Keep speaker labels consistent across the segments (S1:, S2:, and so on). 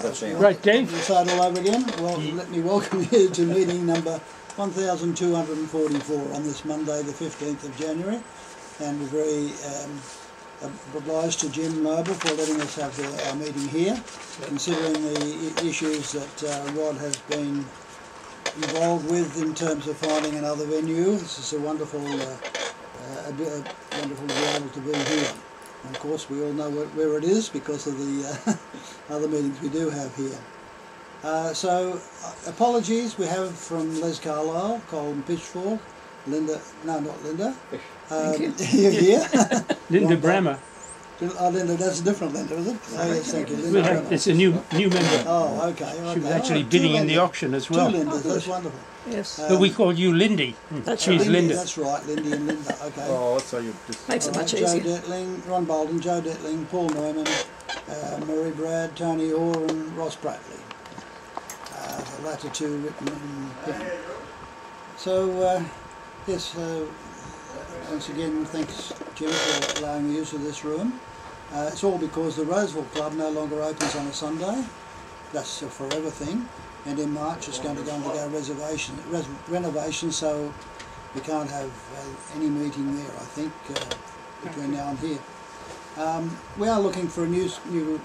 S1: Right, Dave.
S2: We'll start all over again. Well, let me welcome you to meeting number 1244 on this Monday, the 15th of January. And we're very obliged to Jim Noble for letting us have our meeting here, considering the issues that Rod has been involved with in terms of finding another venue. This is a wonderful, wonderful to be able to be here. And of course, we all know where it is because of the other meetings we do have here. So, apologies we have from Les Carlisle, Colin Pitchfork, Linda, no, not Linda. You're here.
S1: Linda Brammer.
S2: Oh, Linda, that's a different Linda, is it? Oh, yes, thank you. Linda
S1: It's a new member.
S2: Oh, okay.
S1: She was actually bidding in the auction as well.
S2: Two Lindas, that's wonderful.
S3: Yes.
S1: But we call you Lindy. She's
S2: Lindy,
S1: Linda.
S2: That's right, Lindy and Linda, okay.
S4: Oh, so you just...
S3: Makes it much
S2: Joe
S3: easier.
S2: Detling, Ron Bolden, Joe Detling, Paul Neumann, Murray Brad, Tony Orr and Ross Bradley. The latter two written in pen. So, yes, once again, thanks Jim for allowing the use of this room. It's all because the Roseville Club no longer opens on a Sunday. That's a forever thing. And in March it's going to go undergo renovation, so we can't have any meeting there, I think, between now and here. We are looking for a new,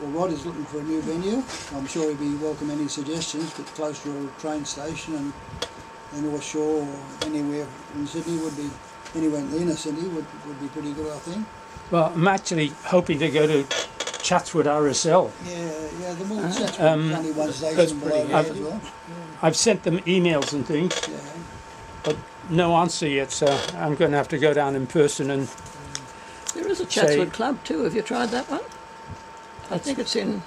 S2: or Rod is looking for a new venue. I'm sure he'd be welcome any suggestions, but close to a train station and the North Shore or anywhere in Sydney would be, anywhere in the inner city would be pretty good, I think.
S1: Well, I'm actually hoping to go to Chatswood RSL.
S2: Yeah, the more Chatswood's only one station below there as well.
S1: I've sent them emails and things, but no answer yet, so I'm going to have to go down in person and...
S3: There is a Chatswood Club too, have you tried that one? I think it's in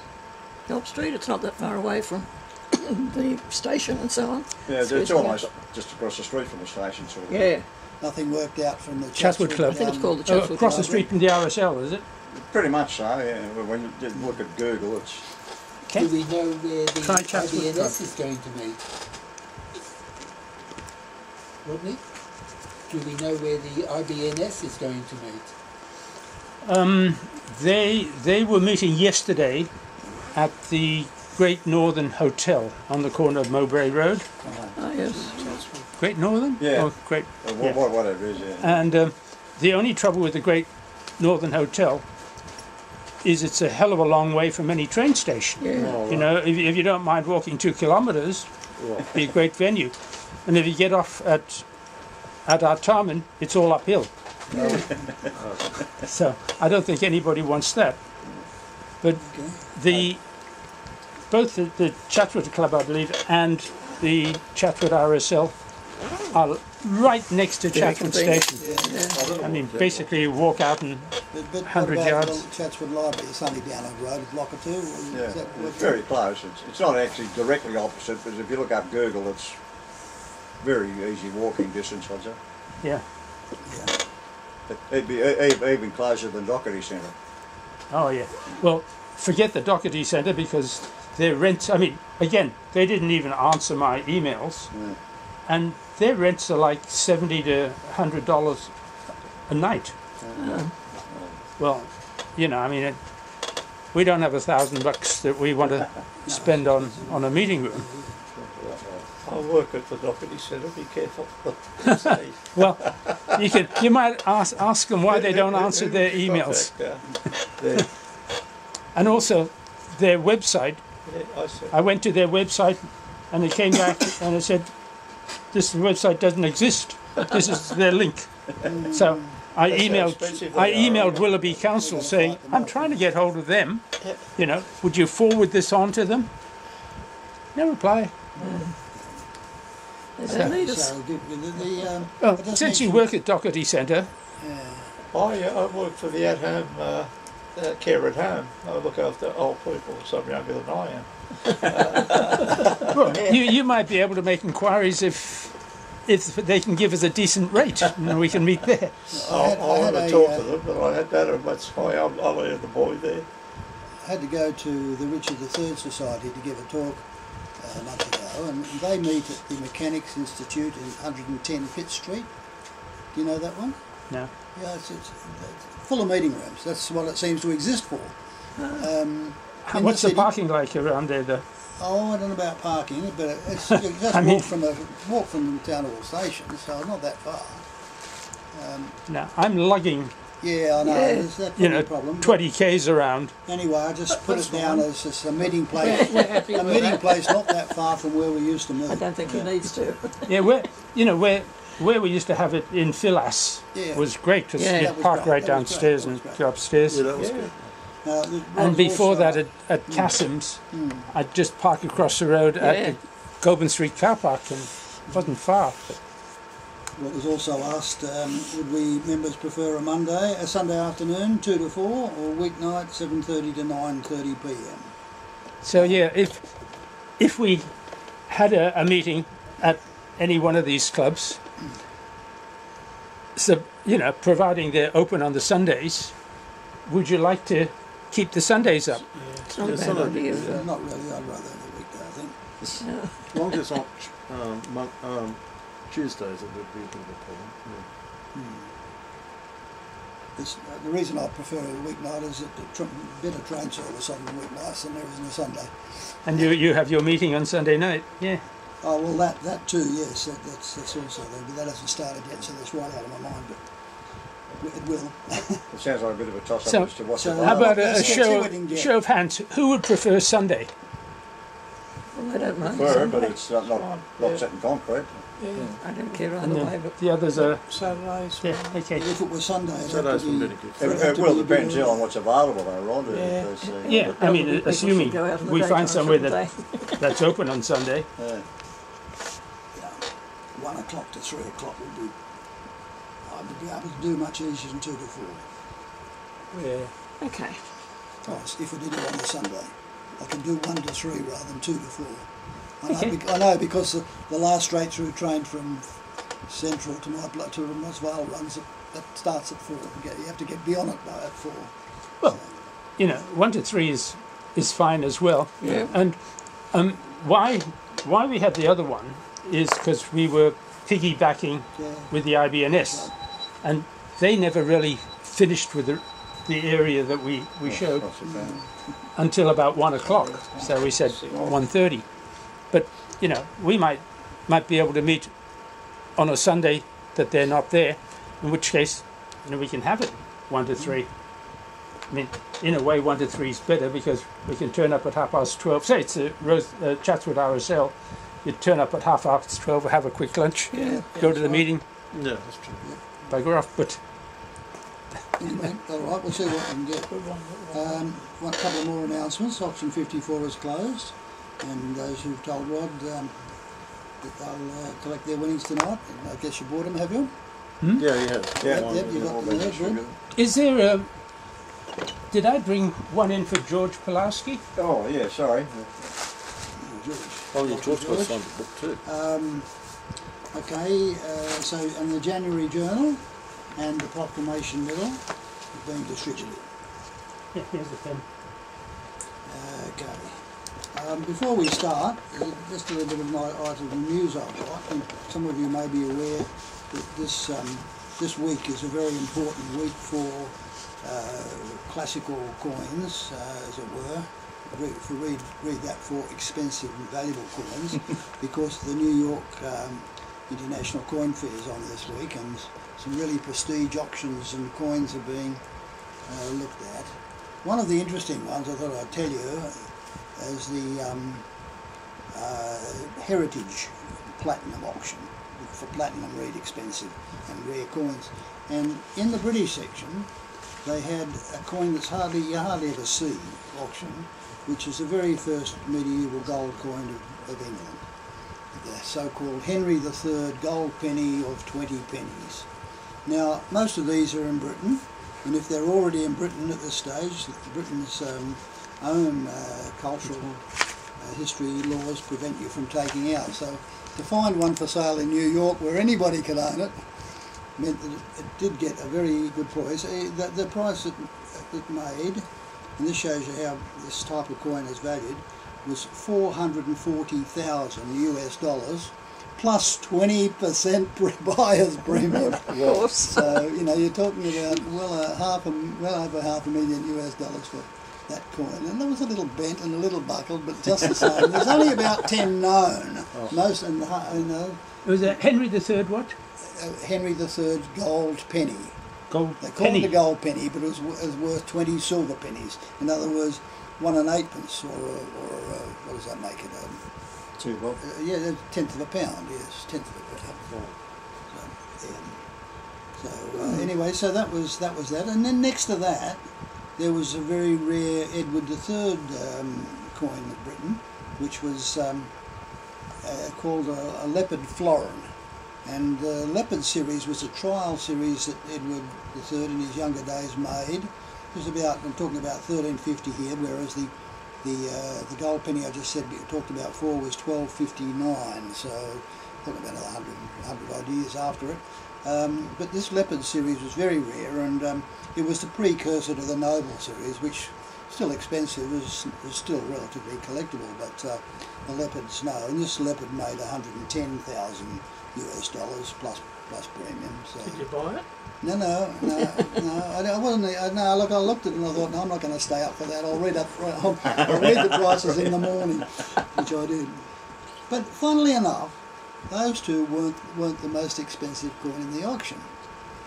S3: Help Street, it's not that far away from the station and so on.
S4: Yeah, it's almost just across the street from the station, sort of.
S3: Yeah.
S2: Nothing worked out from the
S1: Chatswood Club.
S3: I think it's called the Chatswood Club.
S1: Across the street from the RSL, is it?
S4: Pretty much so, yeah. When you look at Google, it's...
S1: Okay.
S5: Do we know where the
S1: Try Chatswood Club.
S5: IBNS is going to meet? Rodney? Do we know where the IBNS is going to meet?
S1: They were meeting yesterday at the Great Northern Hotel on the corner of Mowbray Road.
S3: Oh, yes.
S1: Great Northern?
S4: Yeah.
S1: Oh, Great.
S4: Whatever it is, yeah.
S1: And the only trouble with the Great Northern Hotel is it's a hell of a long way from any train station.
S3: Yeah.
S4: Oh,
S1: You know, if you don't mind walking 2 kilometres, it'd be a great venue. And if you get off at Artarmon, it's all uphill. So I don't think anybody wants that. But both the Chatswood Club, I believe, and the Chatswood RSL are right next to Chatswood Station. I mean, basically you walk out and 100 yards.
S2: The Chatswood Library, it's only down the road, a block or two.
S4: Yeah, it's very close. It's not actually directly opposite, but if you look up Google, it's very easy walking distance, I'd say.
S1: Yeah.
S4: It'd be even closer than Doherty Centre.
S1: Oh, yeah. Well, forget the Doherty Centre because their rents, I mean, again, they didn't even answer my emails.
S4: Yeah.
S1: And their rents are like $70 to $100 a night. Well, you know, I mean, we don't have $1,000 that we want to spend on a meeting room.
S6: I work at the Doherty Centre, be careful.
S1: Well, you might ask them why they don't answer their emails. And also, their website, I went to their website and it came back and it said, this website doesn't exist. This is their link. So I emailed Willoughby Council saying, I'm trying to get hold of them. You know, would you forward this on to them? No reply. Since you work at Doherty Centre,
S6: I work for the at-home care at home. I look after old people, some younger than I am.
S1: Well, you might be able to make inquiries if they can give us a decent rate and we can meet there.
S6: I'll have a talk to them, but I had that, that's why I'll leave the boy there.
S2: I had to go to the Richard III Society to give a talk a month ago, and they meet at the Mechanics Institute in 110 Pitt Street. Do you know that one?
S1: No.
S2: Yeah, it's full of meeting rooms. That's what it seems to exist for.
S1: What's the parking like around there, though?
S2: Oh, I don't know about parking, but it's just
S1: I mean,
S2: walk from the town hall station, so not that far.
S1: No, I'm lugging,
S2: Yeah, I know.
S3: Yeah.
S2: That's a
S1: you know,
S2: problem.
S1: 20 k's around.
S2: Anyway, I just put it down as just a meeting place.
S5: We're happy
S2: A
S5: with
S2: meeting
S5: that.
S2: place not that far from where we used to
S3: I
S2: move.
S3: don't think he needs to.
S1: Yeah, where we used to have it in Philas
S2: Yeah.
S1: was great because
S3: Yeah.
S1: you
S2: That was
S1: park
S2: great,
S1: right
S2: that was
S1: downstairs
S2: great,
S1: and
S2: that was
S1: go upstairs.
S6: Yeah, that was
S5: Yeah.
S6: good.
S1: And before that at Cassim's, I'd just park across the road at
S3: Yeah.
S1: the Goulburn Street car park, and it wasn't far. But
S2: What was also asked, would we members prefer a Sunday afternoon, 2 to 4, or weeknight, 7:30 to 9:30 p.m.
S1: so yeah, if we had a meeting at any one of these clubs, so you know, providing they're open on the Sundays, would you like to keep the Sundays up?
S3: It's not a
S6: Yeah,
S3: bad
S6: some of
S3: idea.
S6: it,
S2: Not really, I'd rather have a weekday, I think.
S3: Yeah.
S6: As long as it's not Tuesdays, it would be a bit of a problem.
S2: The reason I prefer a weeknight is that the better train service on the weeknights than there is on a Sunday.
S1: And you have your meeting on Sunday night, yeah.
S2: Oh, well, that too, yes, that's also there, but that hasn't started yet, so that's right out of my mind, but it will.
S4: It sounds like a bit of a toss-up
S1: So-
S4: as to what's
S2: so
S4: available.
S1: How about
S2: let's
S1: a
S2: see what we can get.
S1: show of hands? Who would prefer Sunday?
S3: Well, I don't mind.
S4: Prefer, but it's not
S5: Yeah.
S4: set in concrete.
S5: Yeah.
S3: I don't care
S1: And
S3: either way, but
S1: the others are,
S5: Saturdays.
S1: yeah, okay.
S2: If it was Sunday, it'd have
S6: Saturdays
S2: to
S6: would
S2: be...
S6: be good.
S2: It'd
S4: It,
S2: have
S4: it
S2: to
S4: will
S2: be
S4: depend
S2: good.
S4: on what's available though, Rhonda.
S5: Yeah.
S4: Because,
S1: Yeah, I mean,
S3: people
S1: assuming
S3: should go out in the
S1: we
S3: daytime,
S1: find somewhere
S3: shouldn't they?
S1: that's open on Sunday.
S4: yeah.
S2: Yeah, 1 o'clock to 3 o'clock would be... I would be able to do much easier than 2 to 4.
S1: Yeah.
S3: Okay.
S2: Oh, if we did it on the Sunday. I can do 1 to 3 rather than 2 to 4.
S1: Okay.
S2: I know because the last straight through train from Central to Moss Vale runs, that starts at 4. You have to get beyond it at 4.
S1: Well, you know, 1 to 3 is fine as well.
S3: Yeah.
S1: And why we had the other one is because we were piggybacking
S2: Yeah.
S1: with the IBNS, and they never really finished with the area that we showed
S4: Not so bad.
S1: until about 1 o'clock. So we said 1:30. But you know, we might be able to meet on a Sunday that they're not there, in which case, you know, we can have it 1 to 3. I mean, in a way, 1 to 3 is better because we can turn up at 12:30. Say it's a Chatswood RSL. You turn up at 12:30, have a quick lunch,
S3: Yeah.
S1: go to the meeting,
S6: Yeah, that's true.
S1: bugger off. But
S2: Anyway, all right, we'll see what we can get.
S5: Good one.
S2: One couple of more announcements. Option 54 is closed, and those who've told Rod that they'll collect their winnings tonight. And I guess you bought them, have you?
S6: Yeah, you have.
S4: Yeah,
S2: Yep, you got
S4: all
S2: them
S4: been
S2: there, good.
S4: distributed.
S1: is there did I bring one in for George Pulaski?
S4: Oh, yeah, sorry.
S2: Oh, George.
S6: Oh, yeah, George got
S2: George.
S6: signed the book too.
S2: Okay, so in the January Journal and the Proclamation Medal is being distributed.
S1: Yeah, here's the pen.
S2: Okay. Before we start, just a little bit of my item of news I've got. And some of you may be aware that this week is a very important week for classical coins, as it were. Read that for expensive and valuable coins, because the New York International Coin Fair is on this week, and some really prestige auctions and coins are being looked at. One of the interesting ones I thought I'd tell you is the Heritage Platinum auction for platinum, really expensive and rare coins. And in the British section, they had a coin that's you hardly ever see auction, which is the very first medieval gold coin of England, the so-called Henry III gold penny of 20 pennies. Now, most of these are in Britain, and if they're already in Britain at this stage, Britain's own cultural history laws prevent you from taking out. So to find one for sale in New York where anybody could own it meant that it did get a very good price. The price that it made, and this shows you how this type of coin is valued, was $440,000 US, plus 20% buyer's premium.
S3: Of course.
S2: So, you know, you're talking about well over $500,000 US for that coin, and there was a little bent and a little buckled, but just the same. There's only about 10 known.
S4: Oh.
S2: Most, and you know,
S1: It was Henry III what?
S2: Henry III's gold penny.
S1: Gold
S2: They called
S1: penny.
S2: it a gold penny, but it was worth 20 silver pennies. In other words, 1 and 8pence, what does that make it?
S4: 2 bob.
S2: Yeah, a tenth of a pound. Yes, tenth of a pound. Anyway, so that was that, and then next to that, there was a very rare Edward III coin of Britain, which was called a leopard florin. And the leopard series was a trial series that Edward III in his younger days made. It was about, I'm talking about 1350 here, whereas the gold penny I just said talked about before was 1259. So talking about 100 odd years after it. But this leopard series was very rare, and it was the precursor to the noble series, which still expensive, is still relatively collectible, but the leopards no. And this leopard made $110,000 plus premium. So.
S1: Did you buy it?
S2: No. I wasn't. No, look, I looked at it and I thought, no, I'm not going to stay up for that. I'll read the prices in the morning, which I did. But funnily enough, those two weren't the most expensive coin in the auction.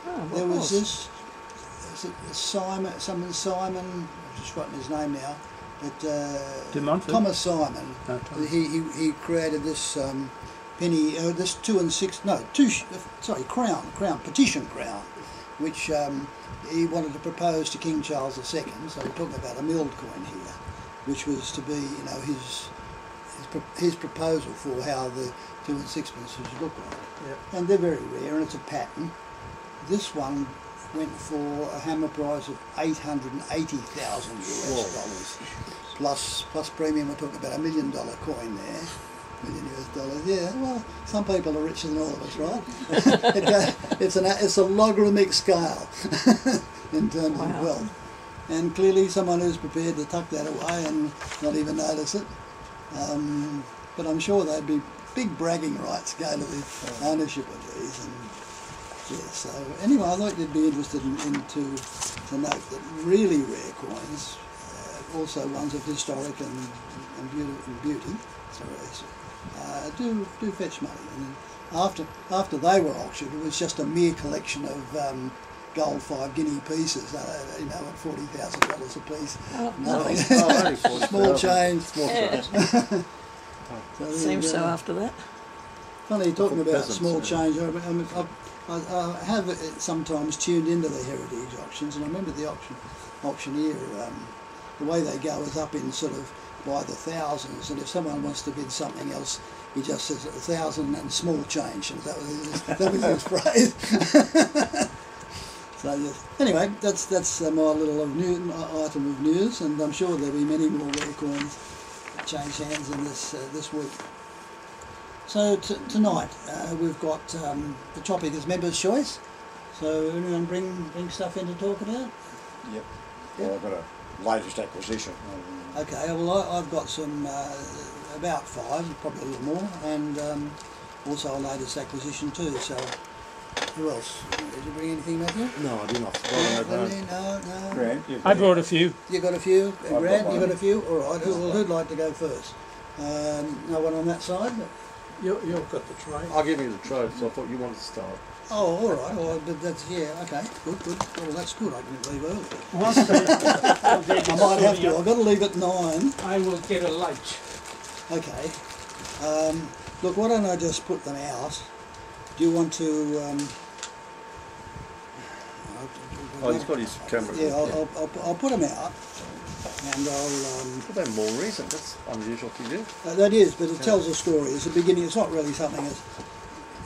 S3: Oh,
S2: There was this Simon, I'm just writing his name now, but
S1: De Montfort?
S2: Thomas Simon.
S1: No, Thomas.
S2: He created this penny, this 2 and 6, no, crown, petition crown, which he wanted to propose to King Charles II. So we're talking about a milled coin here, which was to be, you know, his proposal for how the 2 and 6pence should look like.
S1: Yep.
S2: And they're very rare, and it's a pattern. This one went for a hammer price of $880,000 plus premium. We're talking about $1 million coin there. $1 million. Yeah, well, some people are richer than all of us, right? It's a logarithmic scale in terms of wealth. And clearly someone who's prepared to tuck that away and not even notice it. But I'm sure they'd be big bragging rights go to the ownership of these. And yeah, so anyway, I thought you'd be interested to note that really rare coins, also ones of historic and beauty, do fetch money. And after they were auctioned, it was just a mere collection of gold 5 guinea pieces, you know, at $40,000 a piece. Nothing. Small change.
S3: Seems so after that.
S2: Funny, talking about small change, I have sometimes tuned into the heritage auctions, and I remember the auctioneer, the way they go is up in sort of by the thousands, and if someone wants to bid something else, he just says 1,000 and small change, and that was his phrase. So yes. Anyway, that's my little item of news, and I'm sure there'll be many more rare coins that change hands in this week. So tonight we've got the topic is members' choice. So anyone bring stuff in to talk about?
S4: Yep. Well, I've got a latest acquisition.
S2: Okay. Well, I've got some about 5, probably a little more, and also a latest acquisition too. So. Who else? Did you bring anything, Matthew?
S7: No, I did not.
S2: No.
S4: Grant,
S1: I brought a few.
S2: You got a few?
S4: I've
S2: Grant,
S4: got
S2: you
S4: one.
S2: got a few? All right. Who'd like to go first? No one on that side?
S6: You've got the tray.
S7: I'll give you the trophy, so I thought you wanted to start.
S2: Oh, all right. Well, but that's, yeah, okay. Good. Well, that's good. I can leave early.
S1: I
S2: I might have to. I've got to leave at 9.
S1: I will get a light.
S2: Okay. Look, why don't I just put them out? Do you want to...
S7: Oh, he's got his camera.
S2: Yeah, I'll put them out, and I'll...
S7: But they're more recent. That's unusual for you.
S2: that is, but it tells a story. It's a beginning. It's not really something that's...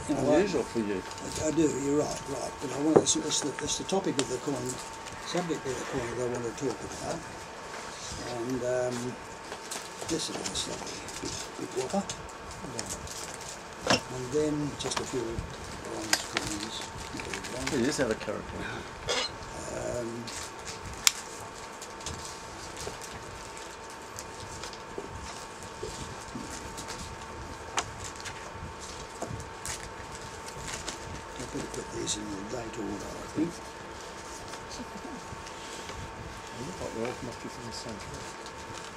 S2: You know,
S7: Unusual for you.
S2: I do, you're right. But I want to... It's the topic of the coin, subject of the coin that I want to talk about. And this is a big whopper. And then just a few bronze coins.
S7: He does have a character.
S2: I better put these in the date order, I think.
S7: north must be from the centre.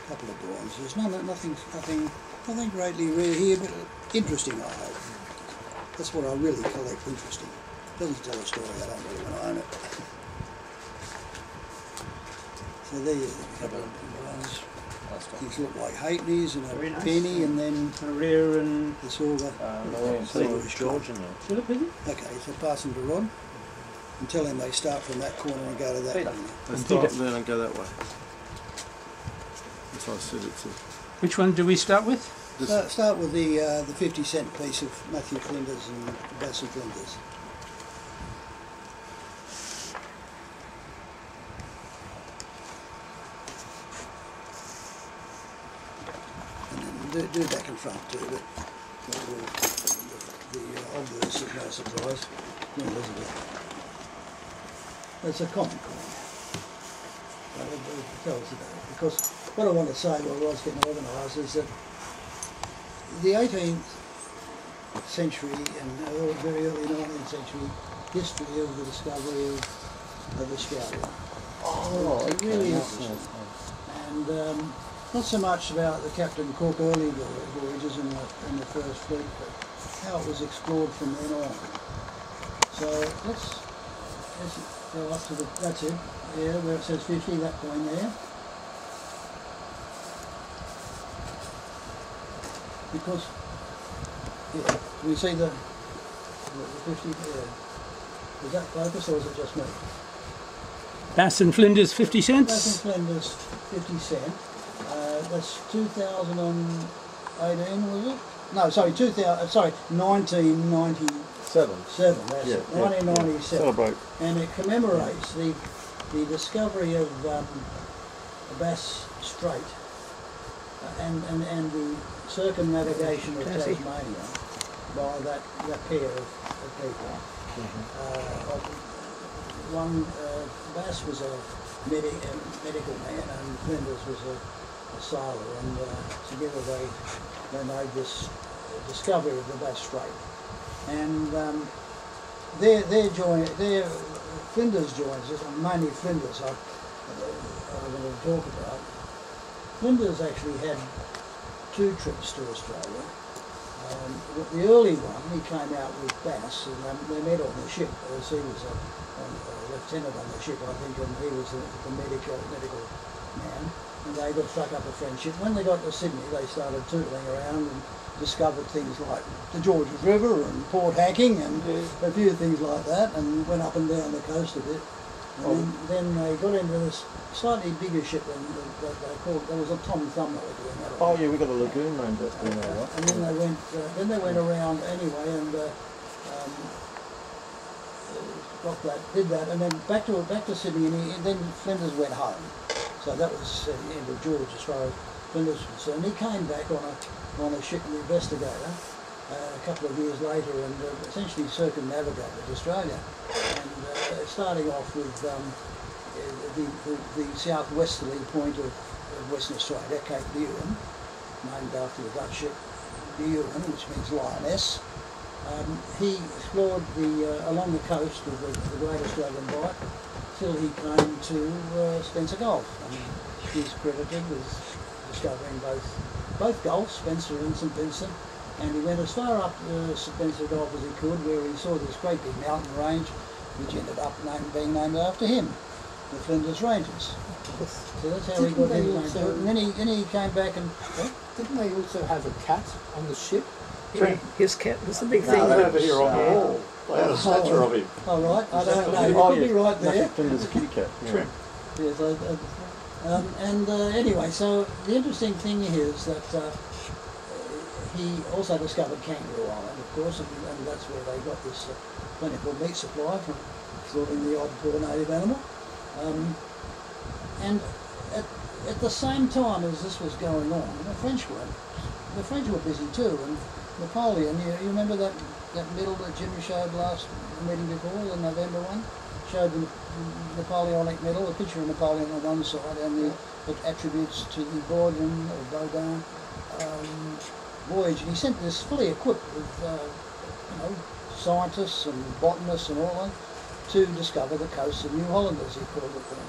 S2: A couple of bronzes. Nothing greatly rare here, but interesting, I hope. That's what I really collect, interesting. Doesn't tell a story, I don't really want to own it. So there you go, a couple of bronze. Things look like halfpennies and a penny, and then
S1: a rare and
S2: the silver.
S7: Georgian now.
S1: Philip, is it?
S2: Okay, so pass them to Rod and tell him they start from that corner and go to that corner.
S7: They start there and go that way. That's what I said it to.
S1: Which one do we start with?
S2: Start with the 50-cent piece of Matthew Flinders and Bassett Flinders. And then do back and front too, but the obvious is no surprise. No, isn't it? It's a common coin. It tells you that. Because what I want to say while I was getting organised is that the 18th century and very early 19th century history of the discovery of Australia.
S7: Oh,
S2: it really is. And not so much about the Captain Cook early voyages in the first fleet, but how it was explored from then on. So let's go up to that's it, yeah, where it says 50, that coin there. Because, yeah, do we see the 50 there? Is that focus or is it just me?
S1: Bass and Flinders 50 cents?
S2: Bass and Flinders 50 cent. That's 2018, was it? No, sorry, 1997. That's
S7: Yeah,
S2: it, 1997.
S7: Celebrate.
S2: And it commemorates the discovery of Bass Strait and the circumnavigation of Tasmania by that pair of people. Bass was a medical man and Flinders was a sailor, and together they made this discovery of the Bass Strait. And Flinders joins us, and mainly Flinders I want to talk about. Flinders actually had 2 trips to Australia. The early one, he came out with Bass, and they met on the ship, as he was a lieutenant on the ship, I think, and he was the medical man, and they got struck up a friendship. When they got to Sydney, they started tootling around and discovered things like the Georges River and Port Hacking and a few things like that, and went up and down the coast a bit. And then they got into this slightly bigger ship than that they called. There was a Tom Thumb they were doing that.
S7: Oh yeah, we got a lagoon named after him, right?
S2: And then they went around anyway and got that, did that, and then back to Sydney, and then Flinders went home. So that was the end of George as far as Flinders was concerned. He came back on a ship, the Investigator, a couple of years later, and essentially circumnavigated Australia. And starting off with the southwesterly point of Western Australia, Cape Buren, named after the Dutch ship Buren, which means lioness. He explored along the coast of the Great Australian Bight till he came to Spencer Gulf. He's credited with discovering both gulfs, Spencer and St Vincent, and he went as far up Spencer Gulf as he could, where he saw this great big mountain range, which ended up being named after him, the Flinders Ranges. So that's how he got his name to it. And then he came back and...
S5: Didn't they also have a cat on the ship?
S3: Yeah, his cat was the big thing.
S6: Over here on the wall. They had a statue of him.
S2: Oh, right. I don't know. You could be right there.
S7: Flinders a kitty cat. Yeah.
S2: Yes, anyway, so the interesting thing is that he also discovered Kangaroo Island, of course, and that's where they got this plentiful meat supply from slaughtering the odd poor native animal. And at the same time as this was going on, the French were busy too, and Napoleon, you remember that medal that Jimmy showed last meeting before, the November one? Showed the Napoleonic medal, a picture of Napoleon on one side and the attributes to the Baudin or Baudin voyage. And he sent this fully equipped with scientists and botanists and all that to discover the coast of New Holland, as he called it then.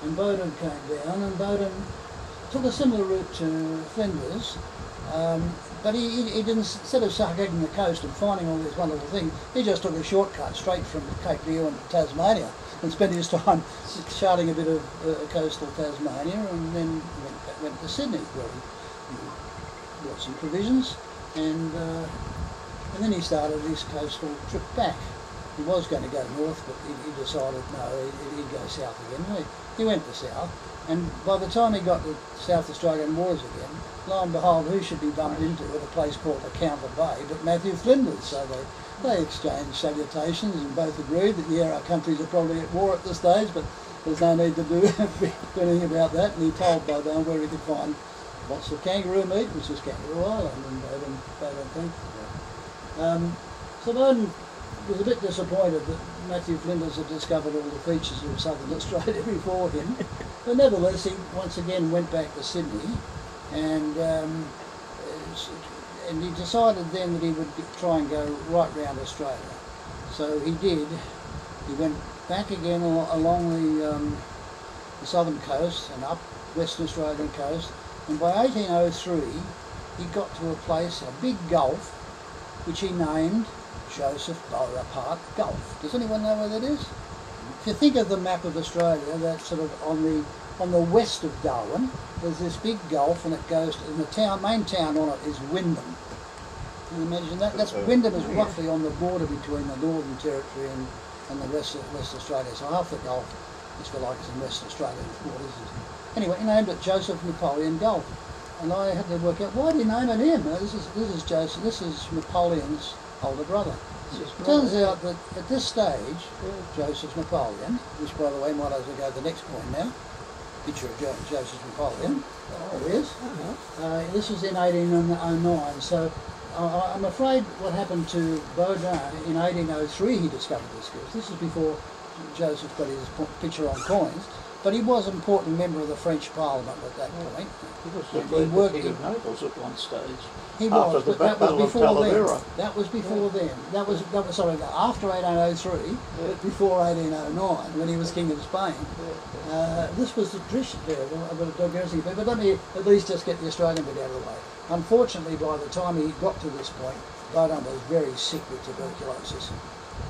S2: and Bowden came down, and Bowden took a similar route to Flinders, but he didn't, instead of sargagging the coast and finding all these wonderful things, he just took a shortcut straight from Cape View into Tasmania and spent his time charting a bit of coastal Tasmania, and then went to Sydney, where he bought some provisions, and then he started his coastal trip back. He was going to go north, but he decided no, he'd go south again. He went to south, and by the time he got to South Australian waters again, lo and behold, who should be bumped into at a place called the Counter Bay but Matthew Flinders. So they exchanged salutations and both agreed that, yeah, our countries are probably at war at this stage, but there's no need to do anything about that. And he told Bowden where he could find lots of kangaroo meat, which was Kangaroo Island, and Bowden thanked. So Bowden was a bit disappointed that Matthew Flinders had discovered all the features of southern Australia before him, but nevertheless he once again went back to Sydney, and he decided then that he would try and go right round Australia. So he did. He went back again along the southern coast and up Western Australian coast, and by 1803 he got to a place, a big gulf, which he named Joseph Bonaparte Gulf. Does anyone know where that is? If you think of the map of Australia, that's sort of on the west of Darwin. There's this big gulf, and it goes to, and the main town on it is Wyndham. Can you imagine that? Wyndham is roughly on the border between the Northern Territory and the West Australia. So half the gulf, if you like, is in Western Australia. Anyway, he named it Joseph Napoleon Gulf, and I had to work out why did he name it him. This is Napoleon's older brother. It turns out that at this stage, Joseph Napoleon, which by the way might as well go to the next point now, picture of Joseph Napoleon, there he is. This was in 1809, so I'm afraid what happened to Bowden in 1803 he discovered this skills. This is before Joseph got his picture on coins, but he was an important member of the French Parliament at that point.
S6: He worked in Naples at one stage.
S2: He was, but that was before then. That was before then. That was sorry, after 1803, before 1809, when he was King of Spain. This was the tradition there, but let me at least just get the Australian bit out of the way. Unfortunately, by the time he got to this point, Bowden was very sick with tuberculosis.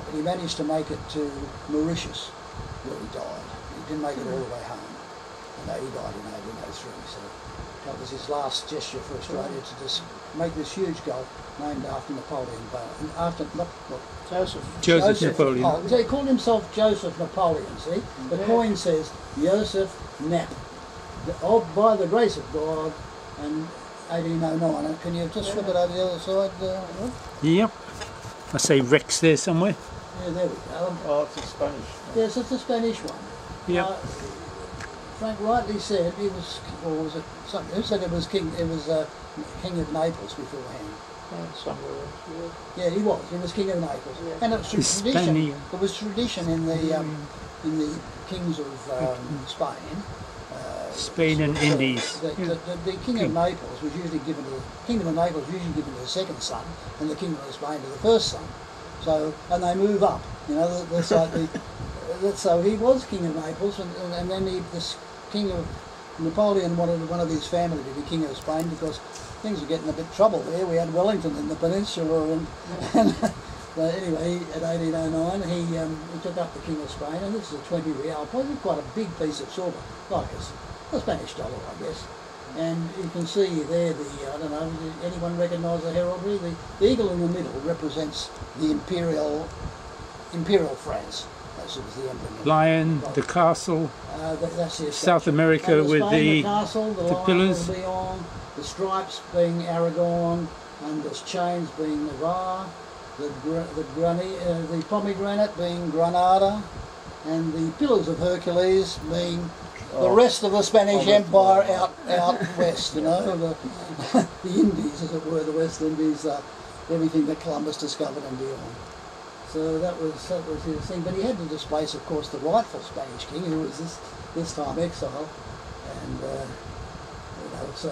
S2: But he managed to make it to Mauritius, where he died. He didn't make it all the way home. And he died in 1803, so that was his last gesture for Australia, to just make this huge gulf named after Napoleon Bonaparte.
S1: Joseph Napoleon.
S2: So he called himself Joseph Napoleon, see? The coin says Joseph Nap. By the grace of God, and 1809. And can you just flip it over the other side?
S1: Yep. I say Rex there somewhere.
S2: Yeah, there we go.
S6: Oh, it's a Spanish.
S2: Yes, it's a Spanish one.
S1: Yep.
S2: Frank rightly said he was, or was it something? Who said it was king? It was King of Naples beforehand.
S6: Somewhere else.
S2: Yeah, he was. He was King of Naples, and it was tradition. It was tradition in the kings of Spain.
S1: Spain and Indies.
S2: The King of Naples was usually given to the Kingdom of Naples was usually given to the second son, and the Kingdom of Spain to the first son. So, and they move up. You know, that's like so he was King of Naples, and then this King of Napoleon wanted one of his family to be King of Spain because things were getting a bit trouble there. We had Wellington in the peninsula, and but anyway, at 1809 he took up the King of Spain, and this is a 20 real, probably quite a big piece of silver, like a Spanish dollar, I guess. And you can see there I don't know, anyone recognise the heraldry? The eagle in the middle represents the imperial France. That was the emblem.
S1: Lion, the castle,
S2: that's the
S1: South America with
S2: the castle, the
S1: pillars.
S2: Leon, the stripes being Aragon, and the chains being Navarre, the pomegranate being Granada, and the pillars of Hercules being the rest of the Spanish Empire out west, you know, the Indies, as it were, the West Indies, everything that Columbus discovered and beyond. So that was his thing. But he had to displace, of course, the rightful Spanish king, who was this time exiled, and so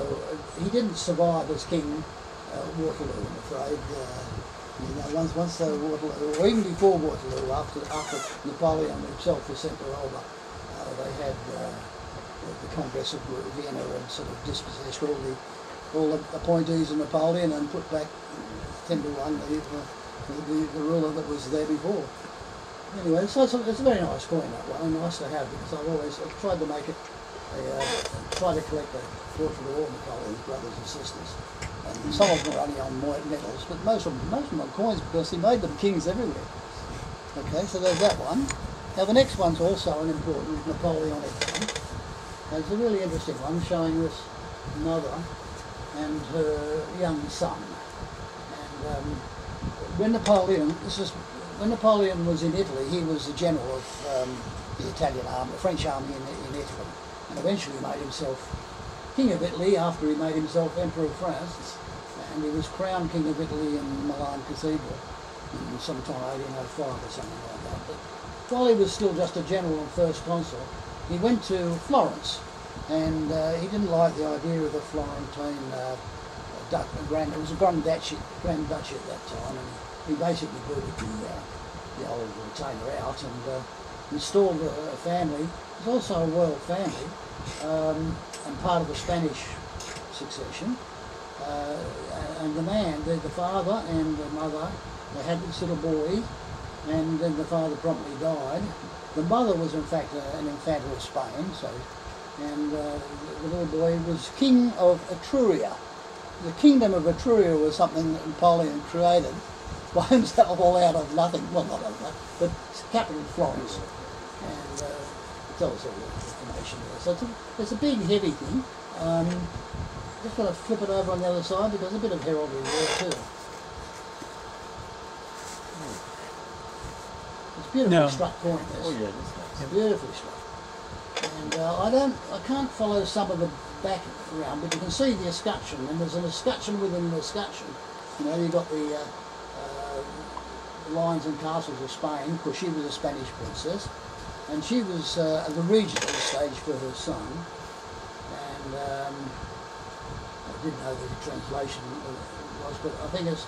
S2: he didn't survive as king Waterloo, I'm afraid. Once Waterloo, or even before Waterloo, after Napoleon himself was sent to Elba, they had the Congress of Vienna and sort of dispossessed all the appointees of Napoleon and put back 10 to 1 the ruler that was there before. Anyway, so it's a very nice coin, that one, and nice to have, because I've tried to make it, try to collect a portrait of all Napoleon's brothers and sisters. And some of them are only on medals, but most of them are coins, because he made them kings everywhere. Okay, so there's that one. Now the next one's also an important Napoleonic one. It's a really interesting one, showing this mother and her young son. And when Napoleon was in Italy, he was the general of the Italian army, the French army in Italy, and eventually made himself King of Italy after he made himself Emperor of France, and he was crowned King of Italy in Milan Cathedral in sometime 1805 or something like that. But while he was still just a general and first consul, he went to Florence, and he didn't like the idea of the Florentine it was a Grand Duchy at that time, and he basically booted the old retainer out and installed a family. It was also a royal family and part of the Spanish succession. And the father and the mother, they had this little boy, and then the father promptly died. The mother was in fact an infanta of Spain, and the little boy was king of Etruria. The kingdom of Etruria was something that Napoleon created by himself, all out of nothing. Well, not out of nothing, but it's capital Florence. And it tells all the information there. So it's a big, heavy thing. Just want to flip it over on the other side because there's a bit of heraldry there too. It's beautifully struck coin, this.
S7: Oh yeah, that's nice.
S2: It's beautifully struck. And I can't follow some of the back around, but you can see the escutcheon, and there's an escutcheon within the escutcheon. You know, you've got the lions and castles of Spain, because she was a Spanish princess, and she was the regent at the stage for her son. And I didn't know the translation was, but I think it's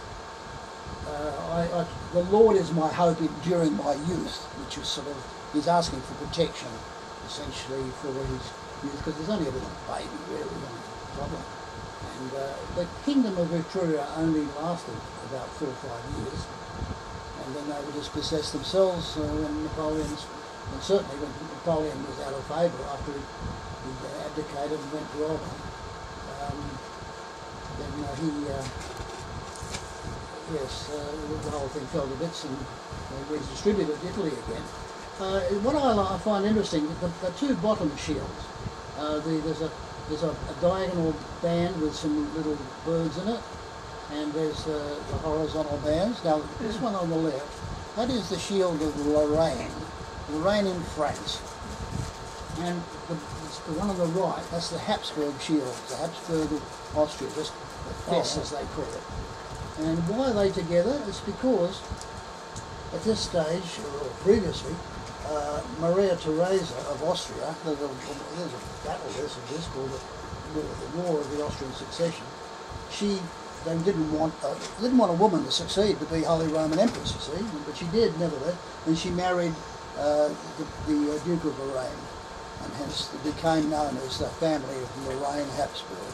S2: the Lord is my hope during my youth, which was sort of, he's asking for protection essentially for his youth, because there's only a little baby really on the problem. And the kingdom of Etruria only lasted about 4 or 5 years, and then they were dispossessed themselves when Napoleon's, and certainly when Napoleon was out of favour after he abdicated and went to Elba. Then the whole thing fell to bits and they redistributed Italy again. What I find interesting, the two bottom shields, there's a diagonal band with some little birds in it, and there's the horizontal bands. Now this one on the left, that is the shield of Lorraine in France, and the one on the right, that's the Habsburg shield, the Habsburg of Austria, just the Fess as they call it. And why are they together? It's because at this stage, or previously, Maria Theresa of Austria, there's a battle this called the War of the Austrian Succession. They didn't want a woman to succeed to be Holy Roman Empress, you see, but she did nevertheless, and she married the Duke of Lorraine, and hence it became known as the family of Lorraine Habsburg.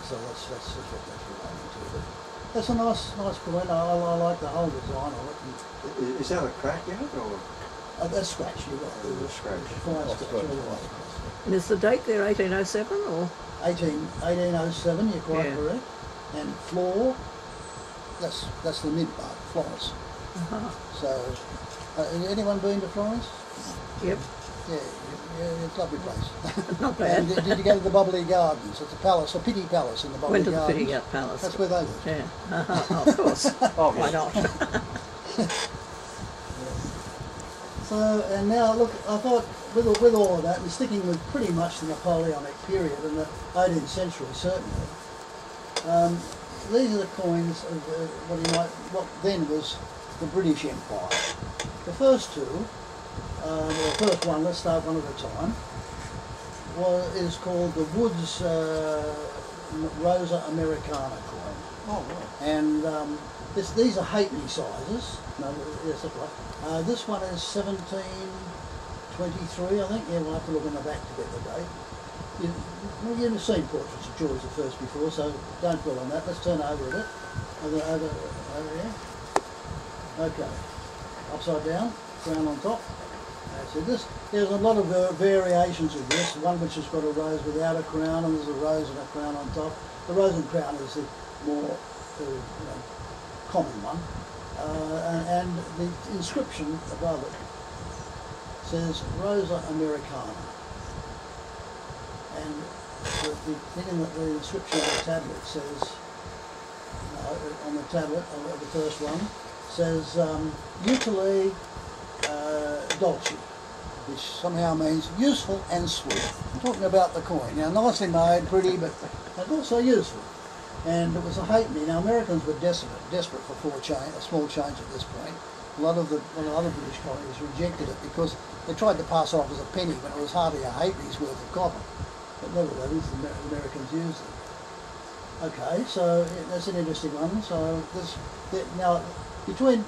S2: So that's what that's relating to. But that's a nice coin. I like the whole design of it.
S4: Is that a crack in it, or?
S2: That's scratch, you've got the
S4: scratch.
S2: Fine scratch all the way across.
S3: And is the date there 1807 or?
S2: 1807, you're quite correct. And floor, that's the mid part, Florence. So, anyone been to Florence?
S3: Yep.
S2: Yeah, it's a lovely place.
S3: Not bad.
S2: And did you go to the Bubbly Gardens? It's a palace, a Pitti Palace in the Bubbly Gardens.
S3: Went to the Pitti Palace.
S2: That's where they live.
S3: Yeah, of course. Why not?
S2: So, and now look, I thought with all of that, and sticking with pretty much the Napoleonic period in the 18th century certainly, these are the coins of what then was the British Empire. The first two, the first one, let's start one at a time, is called the Woods Rosa Americana coin.
S4: Oh, right.
S2: And these are halfpenny sizes. No, yes, that's right. This one is 17 1823, I think. Yeah, we'll have to look in the back to get the date. You've seen portraits of George I before, so don't dwell on that. Let's turn over a bit. Over here. Okay. Upside down, crown on top. That's it. There's a lot of variations of this. One which has got a rose without a crown, and there's a rose and a crown on top. The rose and crown is the more common one. And the inscription above it says Rosa Americana. And the thing in the inscription on the tablet says, on the tablet, the first one, says Utile Dolce, which somehow means useful and sweet. I'm talking about the coin. Now, nicely made, pretty, but also useful. And it was a halfpenny. Now, Americans were desperate for a small change at this point. A lot of other British colonies rejected it because they tried to pass it off as a penny when it was hardly a halfpenny's worth of copper. But nevertheless, the Americans used it. Okay, so that's an interesting one. So now between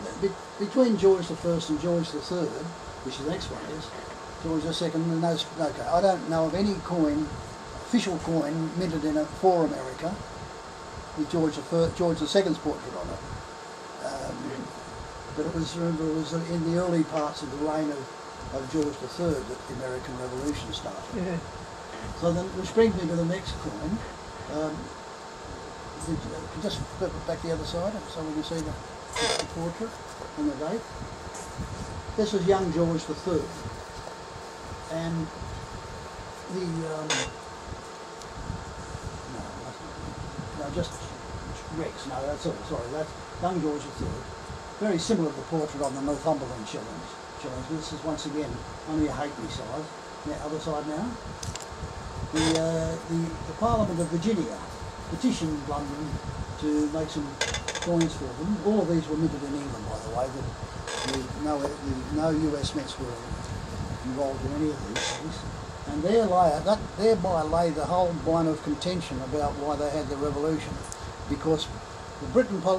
S2: George I and George III, which the next one is, George II, okay, I don't know of any coin, official coin, minted for America with George II's portrait on it. But it was in the early parts of the reign of George III that the American Revolution started.
S3: Yeah.
S2: So then, which brings me to the next coin. Just flip it back the other side so we can see the portrait and the date. This was young George III, and the just Rex. No, that's all. Sorry, that's young George III. Very similar to the portrait on the Northumberland shillings. This is once again only a halfpenny size. The other side now. The Parliament of Virginia petitioned London to make some coins for them. All of these were minted in England, by the way. No US mints were involved in any of these things. And thereby lay the whole line of contention about why they had the revolution. Because the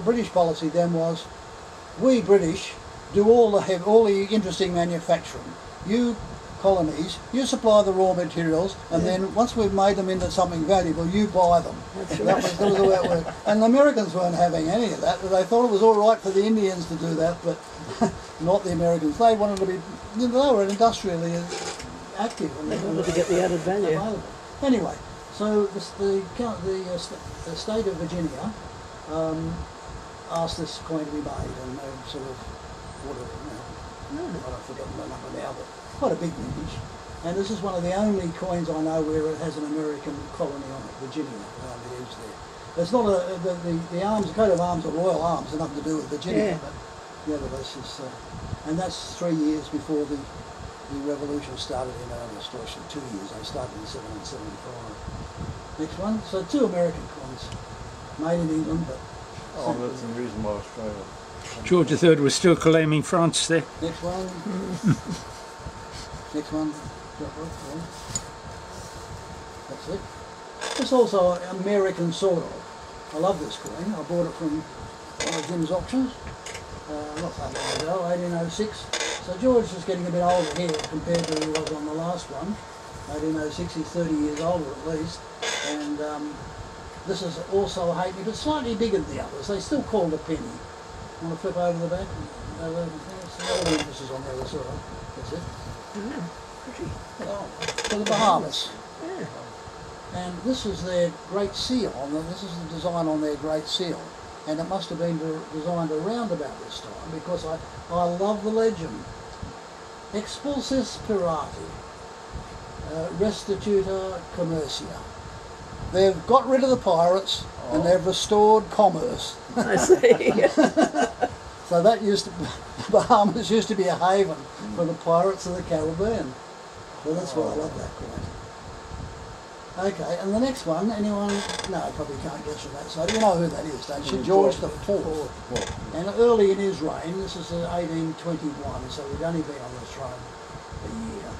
S2: British policy then was, we British do all the interesting manufacturing. You colonies, you supply the raw materials, and then once we've made them into something valuable, you buy them. That was the way it worked. And the Americans weren't having any of that. They thought it was all right for the Indians to do that, but not the Americans. They wanted to be, they were industrially active. And
S3: they wanted to get the added value.
S2: Available. Anyway, so the state of Virginia asked this coin to be made, and they sort of ordered it. I've forgotten the number now, but quite a big vintage. And this is one of the only coins I know where it has an American colony on it, Virginia, around the edge there. It's not the arms, the coat of arms are royal arms, they're nothing to do with Virginia, but nevertheless, and that's 3 years before the revolution started in earnest, or 2 years. They started in 1775. Next one. So 2 American coins, made in England, but.
S7: Oh, that's the reason why Australia.
S1: George III was still claiming France there.
S2: Next one. Next one. That's it. It's also American sort of. I love this coin. I bought it from one of Jim's auctions. Not that long ago, 1806. So George is getting a bit older here compared to he was on the last one. 1806, he's 30 years older at least. And this is also a halfpenny, but slightly bigger than the others. They still called a penny. Want to flip over the back? All the emphasis on the other side. That's it.
S3: Pretty.
S2: Oh, for the Bahamas.
S3: Yeah.
S2: And this is their Great Seal. This is the design on their Great Seal. And it must have been designed around about this time, because I love the legend. Expulsis Pirati, Restituta Commercia. They've got rid of the pirates and they've restored commerce.
S3: I see.
S2: So that Bahamas used to be a haven for the pirates of the Caribbean. So that's why I love that coin. Okay, and the next one, anyone? No, probably can't guess from that side. You know who that is, don't you? George IV. And early in his reign, this is 1821, so he'd only been on the throne a year.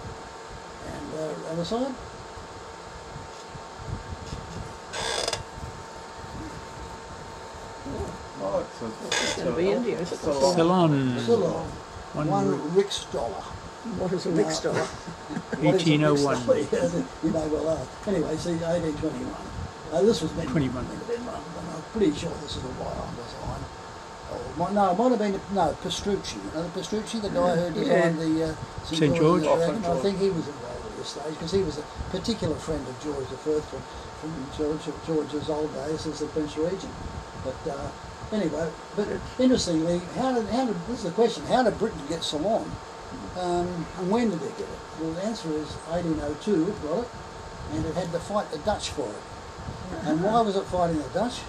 S2: And other side?
S3: It's going to be India, is it?
S1: Ceylon.
S2: Ceylon. One Rix dollar.
S3: What is a Rix dollar?
S2: What is a
S1: 1801.
S2: Rix dollar? You may well ask. Anyway, see, 1821. This was meant to be
S1: 21.
S2: and I'm pretty sure this is a right-arm design. Oh, no, it might have been, Pastrucci. You know, Pastrucci, the guy who designed the
S1: St. George?
S2: Dragon. I think he was involved at this stage because he was a particular friend of George I from George's old days as the Prince Regent. But anyway, but interestingly, this is the question, how did Britain get Ceylon? And when did they get it? Well, the answer is 1802 it got it, and it had to fight the Dutch for it. And why was it fighting the Dutch?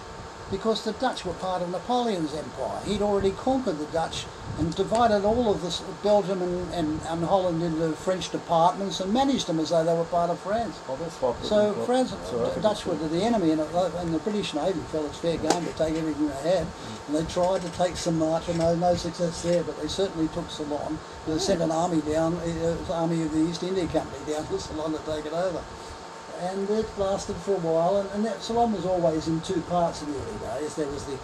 S2: Because the Dutch were part of Napoleon's empire. He'd already conquered the Dutch and divided all of this Belgium and Holland into French departments and managed them as though they were part of France.
S7: Oh, that's why
S2: So France, the Dutch were the enemy, and the British Navy felt it's fair game to take everything they had. And they tried to take St. March, and no success there, but they certainly took Ceylon. They sent an army down, the army of the East India Company down to Ceylon to take it over. And it lasted for a while, and that Ceylon was always in two parts in the early days. There was the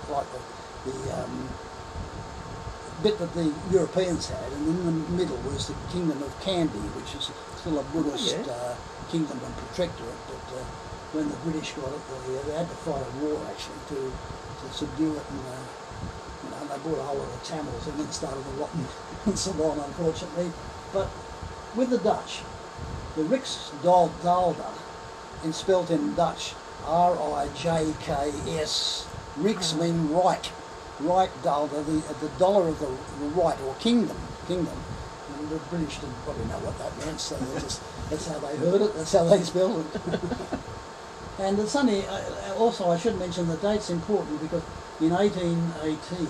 S2: bit that the Europeans had, and in the middle was the Kingdom of Kandy, which is still a Buddhist kingdom and protectorate. But when the British got it, they had to fight a war actually to subdue it, and they brought a whole lot of Tamils and then started a lot in Ceylon, unfortunately. But with the Dutch, the Rix Dalda, and spelt in Dutch, R-I-J-K-S. Rix mean right. Right Dalda, the dollar of the right, or kingdom. And the British didn't probably know what that meant, so that's how they heard it, that's how they spelled it. And it's only, also I should mention the date's important because in 1818,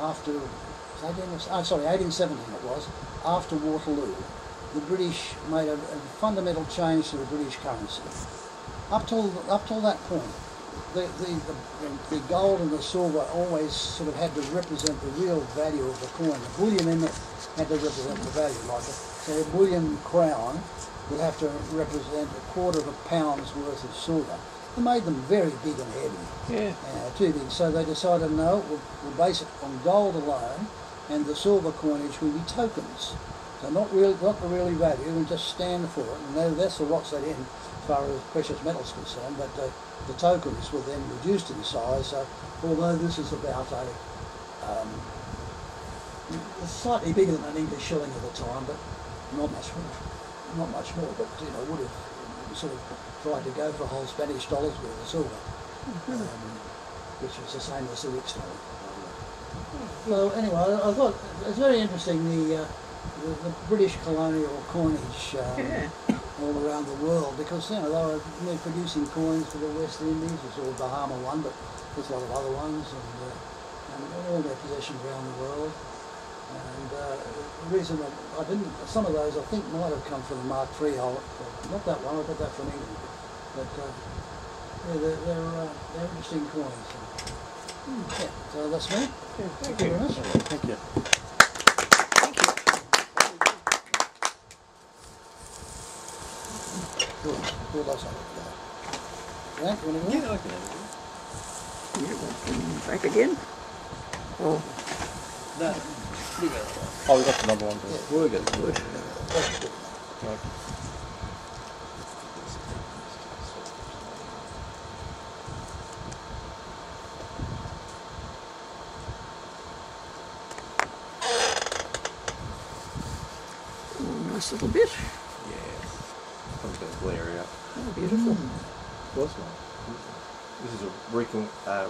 S2: 1817 it was, after Waterloo, the British made a fundamental change to the British currency. Up till that point, the gold and the silver always sort of had to represent the real value of the coin. The bullion in it had to represent the value, like it. So a bullion crown would have to represent a quarter of a pound's worth of silver. It made them very big and heavy, too big. So they decided, no, we'll base it on gold alone, and the silver coinage will be tokens. So not the really value, and just stand for it. And that's what's that in as far as precious metals concerned. But the tokens were then reduced in size. So although this is about slightly bigger than an English shilling at the time, but not much more. But would have sort of tried to go for a whole Spanish dollars worth of silver, which was the same as the Rix dollar. So anyway, I thought it's very interesting the British colonial coinage all around the world, because they were producing coins for the West Indies. It's all Bahama one, but there's a lot of other ones, and all their possessions around the world. And the reason I didn't, some of those I think might have come from the Mark III hole, not that one, I got that from England. But they're interesting coins. Yeah, so that's me. Thank you very much.
S7: Thank you.
S2: Who loves it? Frank, you want to go?
S7: Yeah, I can have
S3: You want them back again? Or
S7: it. Oh, we got the number one. We'll get it. Right.
S3: nice little bit.
S7: Yeah. Probably going to glare out.
S3: Oh, beautiful.
S7: Was one. This is a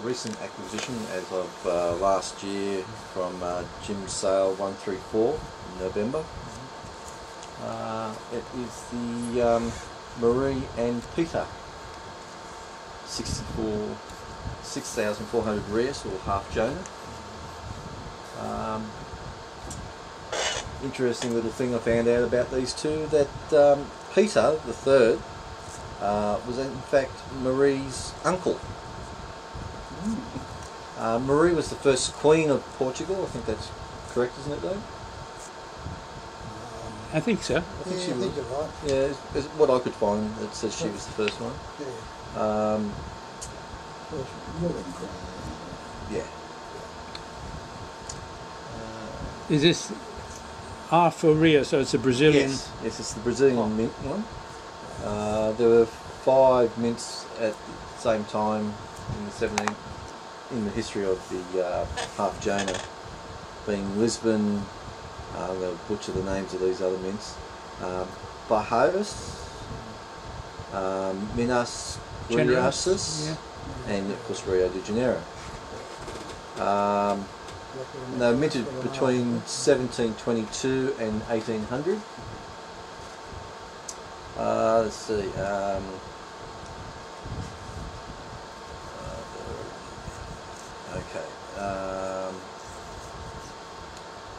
S7: recent acquisition as of last year from Jim Sale 134 in November. It is the Marie and Peter 6,400 Reus, or half Jonah. Interesting little thing I found out about these two, that Peter the third was in fact Marie's uncle. Marie was the first queen of Portugal. I think that's correct, isn't it, though?
S1: I think so.
S2: I think you're right.
S7: Yeah, is what I could find, it says she was the first one.
S2: Yeah.
S7: Yeah.
S1: Is this R for Rio, so it's a Brazilian.
S7: Yes, yes, it's the Brazilian mint one. There were 5 mints at the same time in the 17th, in the history of the half Jaina, being Lisbon. I'm going to butcher the names of these other mints. Barreiras, Minas Gerais, and of course Rio de Janeiro. They were minted between 1722 and 1800. Let's see.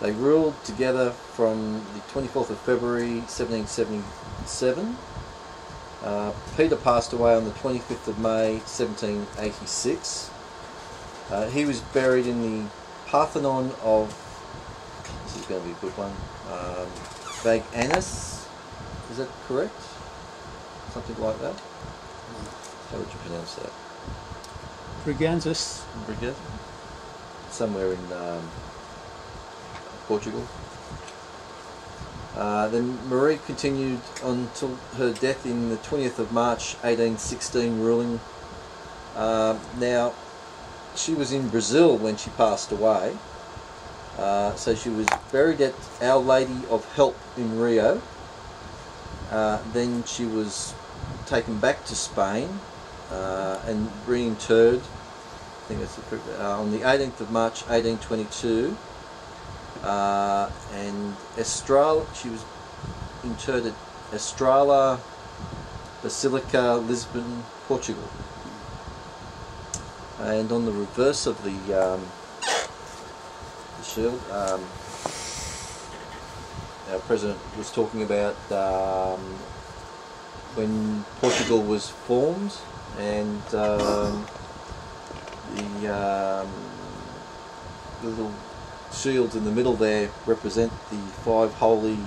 S7: They ruled together from the 24th of February 1777. Peter passed away on the 25th of May 1786. He was buried in the Parthenon of, this is going to be a good one, Vaganis, is that correct? Something like that? How would you pronounce that?
S1: Briganzas.
S7: Somewhere in Portugal. Then Marie continued until her death in the 20th of March 1816, ruling. Now, she was in Brazil when she passed away, so she was buried at Our Lady of Help in Rio. Then she was taken back to Spain and reinterred, I think that's on the 18th of March 1822, and Estrela, she was interred at Estrela Basilica, Lisbon, Portugal. And on the reverse of the shield, our president was talking about when Portugal was formed, and the little shields in the middle there represent the 5 holy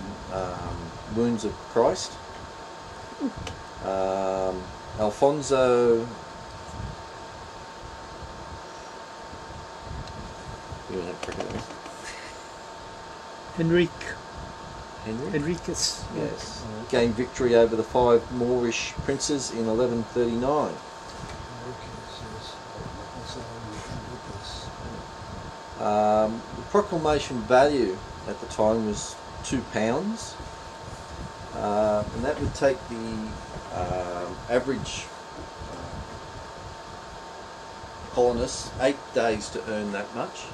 S7: wounds of Christ. Alfonso, Henriquez, yes, gained victory over the 5 Moorish princes in 1139. The proclamation value at the time was £2, and that would take the average colonist 8 days to earn that much.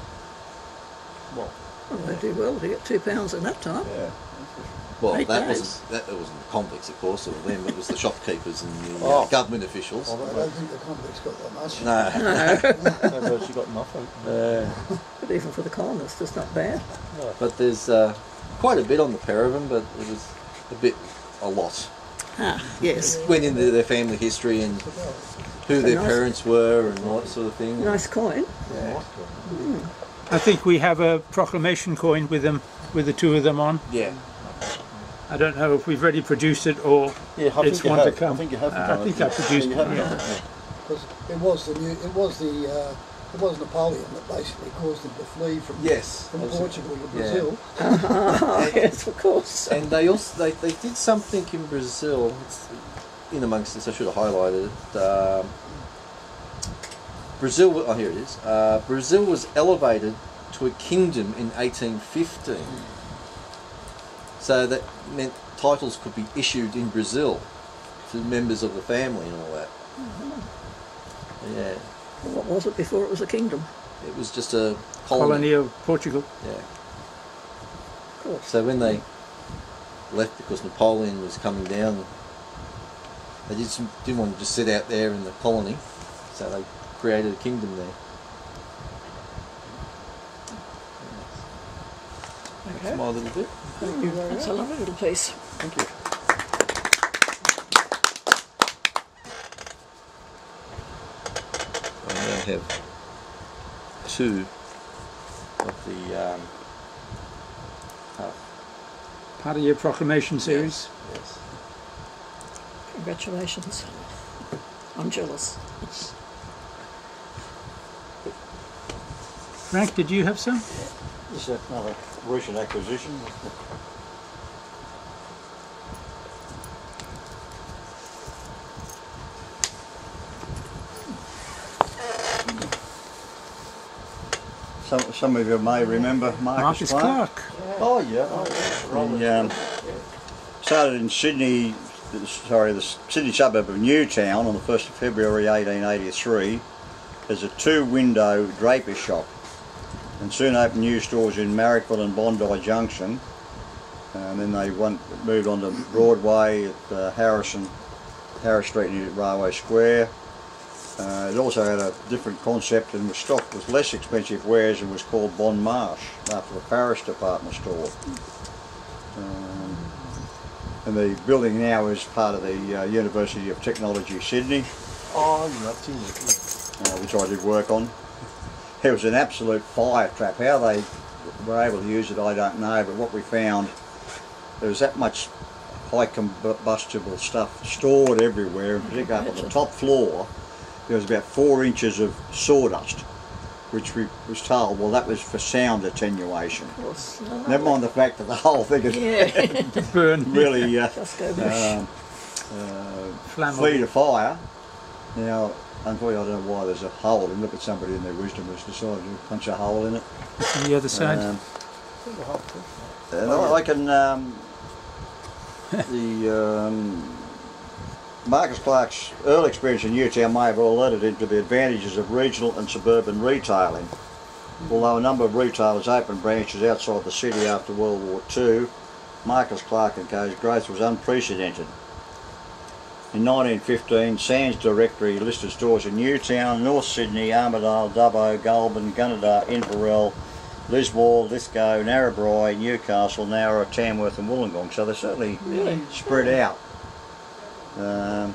S3: Well, they do well to get £2 in that time.
S7: Yeah. Well,
S3: 8
S7: that
S3: days.
S7: wasn't the convicts, of course, or them. It was the shopkeepers and the government officials.
S2: I don't think the convicts got that much.
S7: No.
S6: Maybe she got nothing.
S3: But even for the colonists, it's not bad.
S7: But there's quite a bit on the pair of them, but it was a lot.
S3: Ah, yes.
S7: Went into their family history and who their parents were and all that sort of thing.
S3: Nice coin.
S7: Yeah.
S1: I think we have a proclamation coin with them, with the 2 of them on.
S7: Yeah.
S1: I don't know if we've already produced it or it's one to come.
S6: I think you have.
S1: I think I produced it.
S2: Because it was Napoleon that basically caused them to flee from Portugal to Brazil.
S3: Yes, of course.
S7: And they also they did something in Brazil. It's in amongst this, I should have highlighted it. Brazil. Oh, here it is. Brazil was elevated to a kingdom in 1815. So that meant titles could be issued in Brazil to members of the family and all that. Yeah.
S3: What was it before it was a kingdom?
S7: It was just a
S1: Colony of Portugal.
S7: Yeah.
S3: Of course.
S7: So when they left, because Napoleon was coming down, they didn't want to just sit out there in the colony, so they created a kingdom there.
S3: Okay.
S7: That's my little bit.
S3: Thank you very much. That's a lovely little piece.
S7: Thank you. I now have 2 of the
S1: Part of your proclamation series.
S7: Yes.
S3: Congratulations. I'm jealous.
S1: Frank, did you have some?
S4: This is another recent acquisition. Some of you may remember Marcus Clark.
S6: Oh yeah.
S4: He started in Sydney, the Sydney suburb of Newtown on the 1st of February 1883 as a two-window draper shop, and soon opened new stores in Marrickville and Bondi Junction, and then they moved on to Broadway at Harris Street near Railway Square. It also had a different concept and was stocked with less expensive wares and was called Bon Marche, after the Paris department store. And the building now is part of the University of Technology, Sydney.
S7: Oh, yeah,
S4: which I did work on. It was an absolute fire trap. How they were able to use it, I don't know, but what we found, there was that much high combustible stuff stored everywhere, and particularly up on the top floor, there was about 4 inches of sawdust, which we was told, well, that was for sound attenuation.
S3: Of course.
S4: Never mind the fact that the whole thing is
S1: burn.
S4: really flee to fire. Now, unfortunately, I don't know why there's a hole. And look at somebody in their wisdom has decided to punch a hole in it.
S1: On the other side.
S4: And I reckon Marcus Clark's early experience in Newtown may have alerted him to the advantages of regional and suburban retailing. Although a number of retailers opened branches outside the city after World War II, Marcus Clark & Co.'s growth was unprecedented. In 1915, Sands Directory listed stores in Newtown, North Sydney, Armidale, Dubbo, Goulburn, Gunnedah, Inverell, Lismore, Lithgow, Narrabri, Newcastle, Nowra, Tamworth and Wollongong. So they're certainly spread out.
S3: I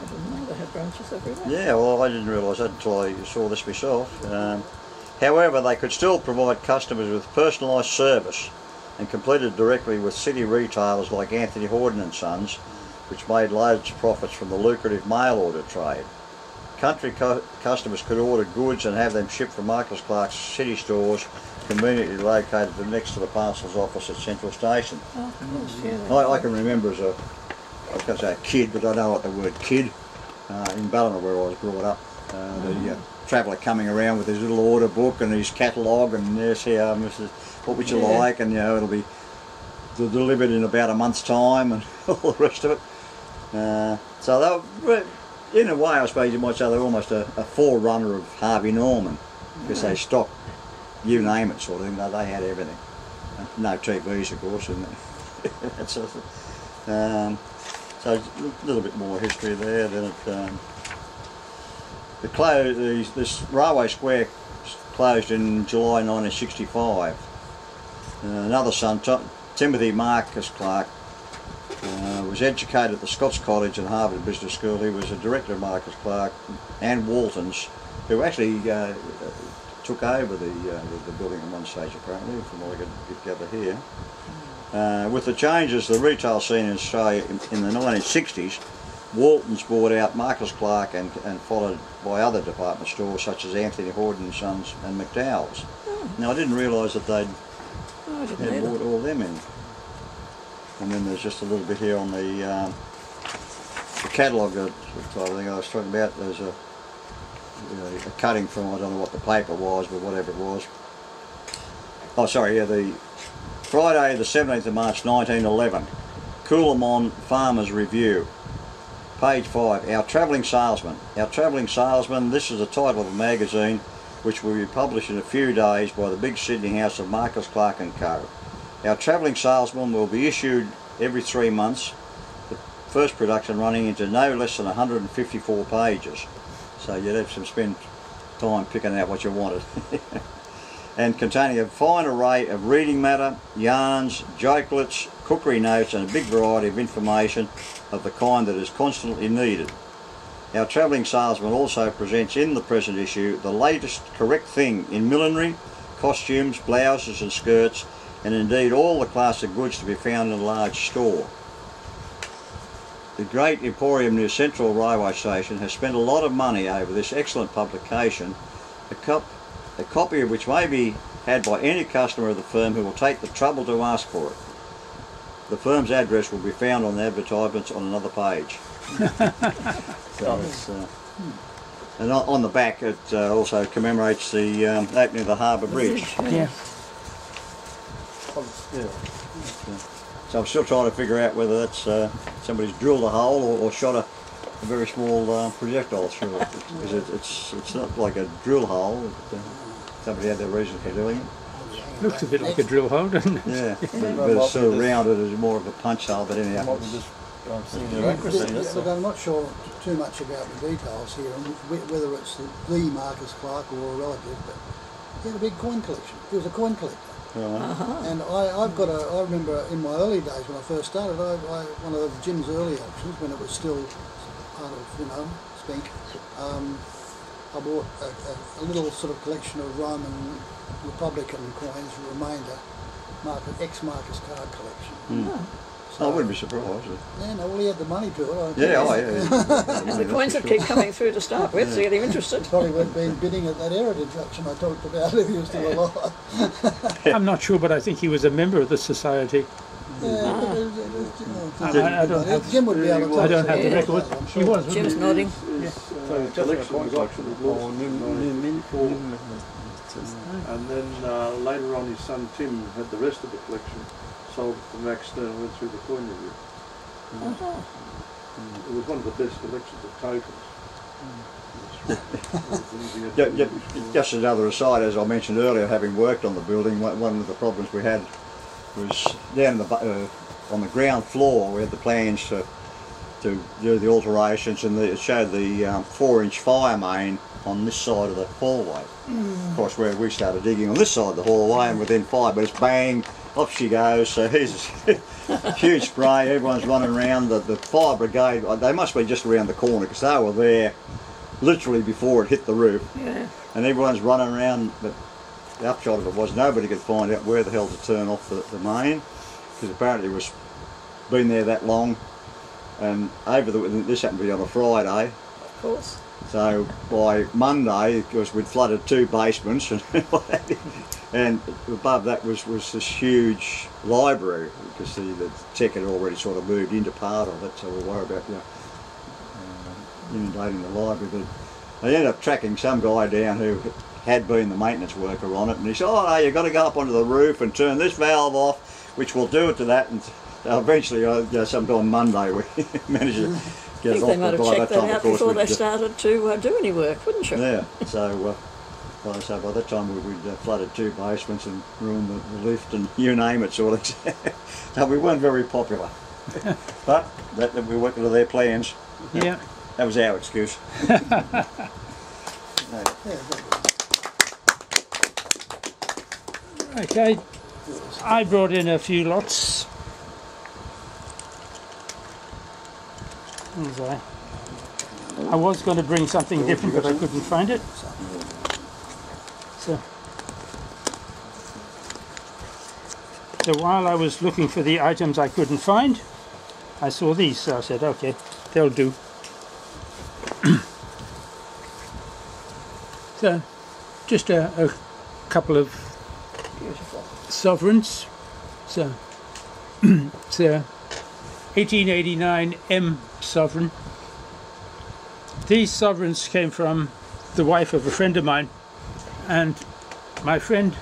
S3: didn't know they had branches everywhere.
S4: Yeah, well, I didn't realise that until I saw this myself. However, they could still provide customers with personalised service and competed directly with city retailers like Anthony Horden and Sons, which made large profits from the lucrative mail order trade. Country customers could order goods and have them shipped from Marcus Clark's city stores, conveniently located next to the parcels office at Central Station.
S3: Oh, of course, yeah.
S4: I can remember as a, I was going to say a kid, but I know what the word kid, in Ballina where I was brought up, the traveller coming around with his little order book and his catalogue, and yes, here, Mrs. what would you like, and it'll be delivered in about a month's time, and all the rest of it. So they were, in a way, I suppose you might say they're almost a forerunner of Harvey Norman, because they stocked, you name it, sort of thing. They had everything. No TVs, of course, and that sort of thing. So a little bit more history there. Then this Railway Square closed in July 1965. Another son, Timothy Marcus Clark, was educated at the Scots College and Harvard Business School. He was a director of Marcus Clark and Walton's, who actually took over the building at one stage, apparently, from what I could gather here. With the changes the retail scene in Australia in the 1960s, Walton's bought out Marcus Clark and followed by other department stores such as Anthony Horden and Sons and McDowell's. Now, I didn't realise that they'd bought all them in. And then there's just a little bit here on the catalogue that I think I was talking about. There's a cutting from, I don't know what the paper was, but whatever it was. Oh, sorry, yeah, the Friday the 17th of March 1911, Coolamon Farmers Review, page 5, Our Travelling Salesman. Our Travelling Salesman, this is the title of a magazine which will be published in a few days by the big Sydney house of Marcus Clark & Co. Our Travelling Salesman will be issued every 3 months, the first production running into no less than 154 pages. So you'd have to spend time picking out what you wanted. And containing a fine array of reading matter, yarns, jokelets, cookery notes and a big variety of information of the kind that is constantly needed. Our Travelling Salesman also presents in the present issue the latest correct thing in millinery, costumes, blouses and skirts, and indeed all the class of goods to be found in a large store. The great Emporium near Central Railway Station has spent a lot of money over this excellent publication, a copy of which may be had by any customer of the firm who will take the trouble to ask for it. The firm's address will be found on the advertisements on another page. So it's, and on the back it also commemorates the opening of the Harbour Bridge.
S1: Yeah.
S4: So I'm still trying to figure out whether that's somebody's drilled a hole or shot a very small projectile through it. Because it's not like a drill hole. Somebody had their reason for doing it.
S1: Looks a bit like a drill hole, doesn't it?
S4: Yeah, but it's sort of rounded as more of a punch hole, but anyhow.
S2: Look, I'm not sure too much about the details here, and whether it's the Marcus Clark or a relative, but he had a big coin collection. He was a coin collector. And I remember in my early days when I first started, one of Jim's early auctions, when it was still part of, Spink, I bought a little sort of collection of Roman Republican coins, remainder, ex-Marcus card collection.
S4: So, I wouldn't be surprised.
S2: Yeah, no, well, he had the money to it.
S3: The coins that keep coming through to start with, so get him interested.
S2: Probably would have been bidding at that heritage auction I talked about if he was still alive.
S1: I'm not sure, but I think he was a member of the society. I don't have.
S2: Jim would be able to.
S1: I don't have the record. He was.
S3: Jim's nodding.
S8: So collection was actually lost. And then later on his son Tim had the rest of the collection, sold it to Max Stern, went through the coin review. It was one of the best collections of tokens.
S4: Just another aside, as I mentioned earlier, having worked on the building, one of the problems we had was down on the ground floor. We had the plans to do the alterations, and it showed the 4-inch fire main on this side of the hallway. Of course, where we started digging on this side of the hallway, and within 5 minutes, bang, off she goes. So here's a huge spray, everyone's running around. The fire brigade, they must be just around the corner, because they were there literally before it hit the roof.
S3: Yeah.
S4: And everyone's running around, but the upshot of it was nobody could find out where the hell to turn off the main, because apparently it was been there that long. And this happened to be on a Friday.
S3: Of course.
S4: So by Monday, because we'd flooded 2 basements, and above that was this huge library, because the tech had already sort of moved into part of it, so we were worried about inundating the library. But they ended up tracking some guy down who had been the maintenance worker on it, and he said, "Oh no, you've got to go up onto the roof and turn this valve off, which will do it to that." And eventually, sometime Monday, we managed to get it off.
S3: They might have checked that out before they started to do any work, wouldn't you?
S4: Yeah, so by that time we'd flooded 2 basements and ruined the lift and you name it, sort of. So we weren't very popular. But we worked into their plans.
S1: Yeah.
S4: That was our excuse.
S1: Okay, I brought in a few lots. I was going to bring something different, but I couldn't find it. So while I was looking for the items I couldn't find, I saw these, so I said, okay, they'll do. So just a couple of sovereigns. So it's a 1889 M sovereign. These sovereigns came from the wife of a friend of mine, and my friend,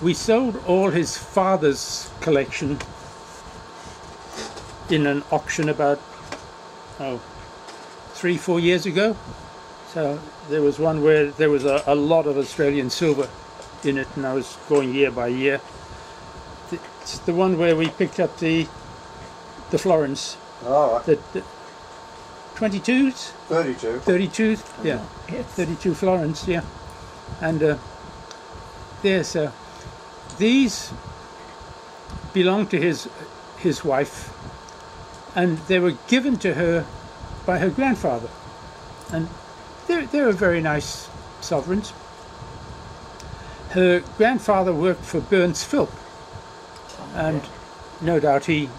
S1: we sold all his father's collection in an auction about 3-4 years ago. So there was one where there was a lot of Australian silver in it, and I was going year by year. It's the one where we picked up the florins.
S4: All right.
S1: The 22s?
S4: 32.
S1: 32s, yeah.
S3: Yes.
S1: 32 florins, yeah. And these belonged to his wife, and they were given to her by her grandfather. And they were very nice sovereigns. Her grandfather worked for Burns Philp, and no doubt he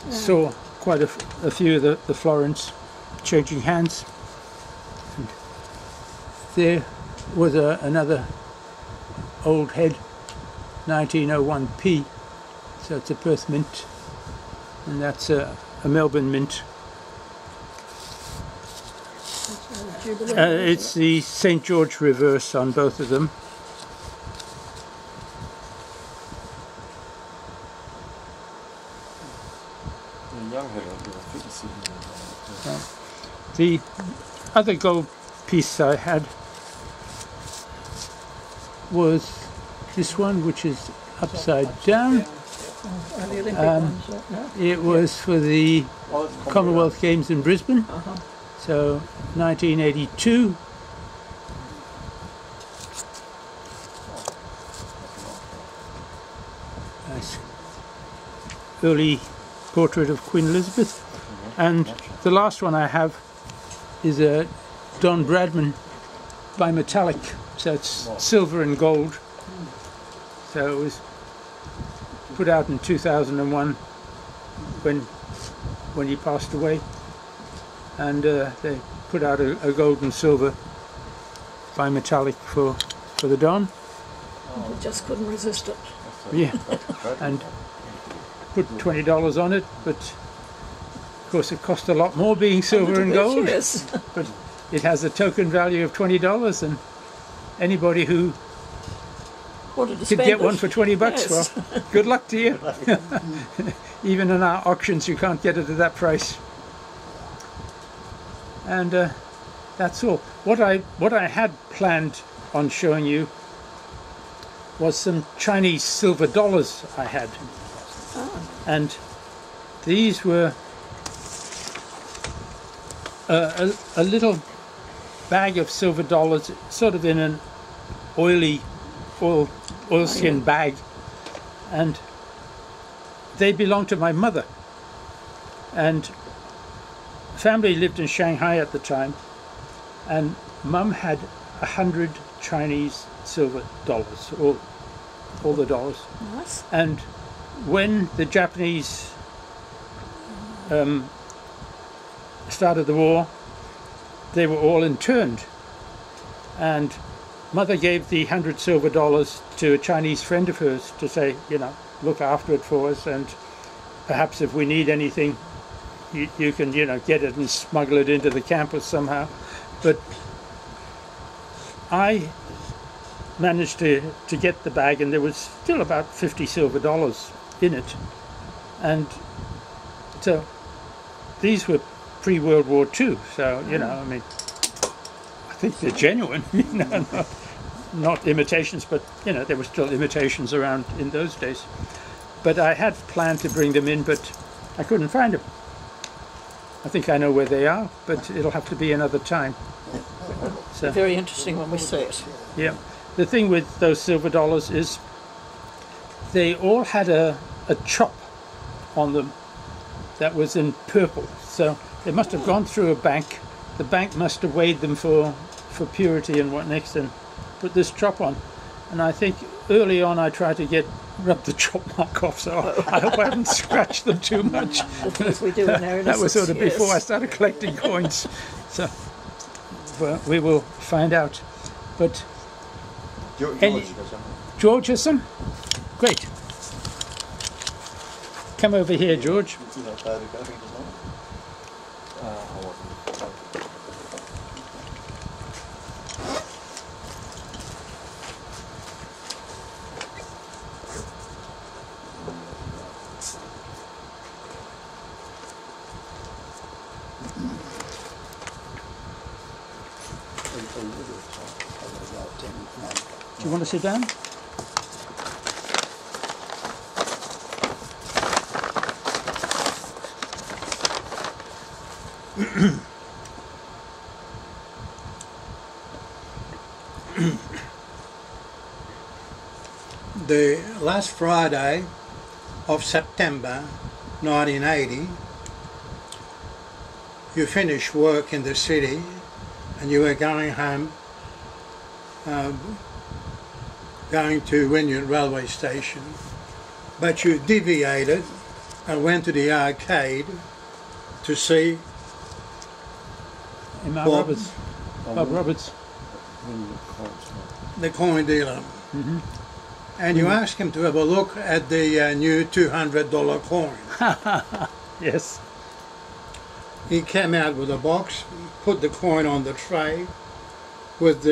S1: saw quite a few of the florins changing hands. And there was another old head, 1901p. So it's a Perth mint, and that's a Melbourne mint. It's the St. George reverse on both of them. The other gold piece I had was this one, which is upside down. It was for the Commonwealth Games in Brisbane, so 1982. Nice early portrait of Queen Elizabeth. And the last one I have is a Don Bradman bimetallic, so it's silver and gold. So it was put out in 2001 when he passed away, and they put out a gold and silver bimetallic for the Don.
S3: You just couldn't resist it.
S1: Yeah, and put $20 on it, but of course it cost a lot more being silver and gold.
S3: Yes.
S1: But it has a token value of $20, and anybody who could get one for $20,
S3: yes.
S1: Well, good luck to you. Even in our auctions you can't get it at that price. And that's all. What I had planned on showing you was some Chinese silver dollars I had. And these were a little bag of silver dollars, sort of in an oilskin bag, and they belonged to my mother. And family lived in Shanghai at the time, and Mum had 100 Chinese silver dollars, all the dollars.
S3: Nice.
S1: And when the Japanese started the war, they were all interned, and Mother gave the 100 silver dollars to a Chinese friend of hers to say, you know, look after it for us, and perhaps if we need anything, you can, you know, get it and smuggle it into the campus somehow. But I managed to get the bag, and there was still about 50 silver dollars in it. And so these were pre-World War II, so, you know, I mean, I think they're genuine, you know, not imitations, but, you know, there were still imitations around in those days. But I had planned to bring them in, but I couldn't find them. I think I know where they are, but it'll have to be another time. So,
S3: very interesting when we see it.
S1: yeah. The thing with those silver dollars is they all had a chop on them that was in purple. So they must have gone through a bank. The bank must have weighed them for purity and what next, and put this chop on. And I think early on I tried to rub the chop mark off, so I hope I haven't scratched them too much.
S3: We do in our
S1: That was sort of
S3: yes.
S1: before I started collecting coins. So well, we will find out. But George has some? Great. Come over here, George. Do you want to sit down?
S2: The last Friday of September 1980, you finished work in the city and you were going home, going to Wynyard railway station, but you deviated and went to the arcade to see
S1: Bob Roberts.
S2: the coin dealer. and you ask him to have a look at the new $200 coin.
S1: Yes.
S2: He came out with a box, put the coin on the tray with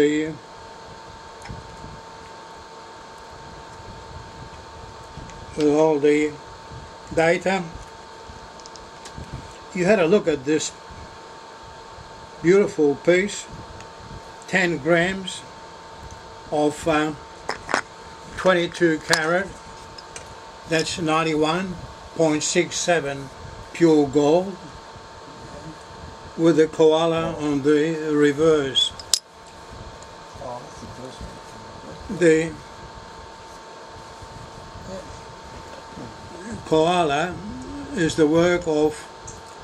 S2: all the data. You had a look at this beautiful piece, 10 grams of 22 carat, that's 91.67 pure gold, with the koala on the reverse.
S7: Oh, that's the first one.
S2: The koala is the work of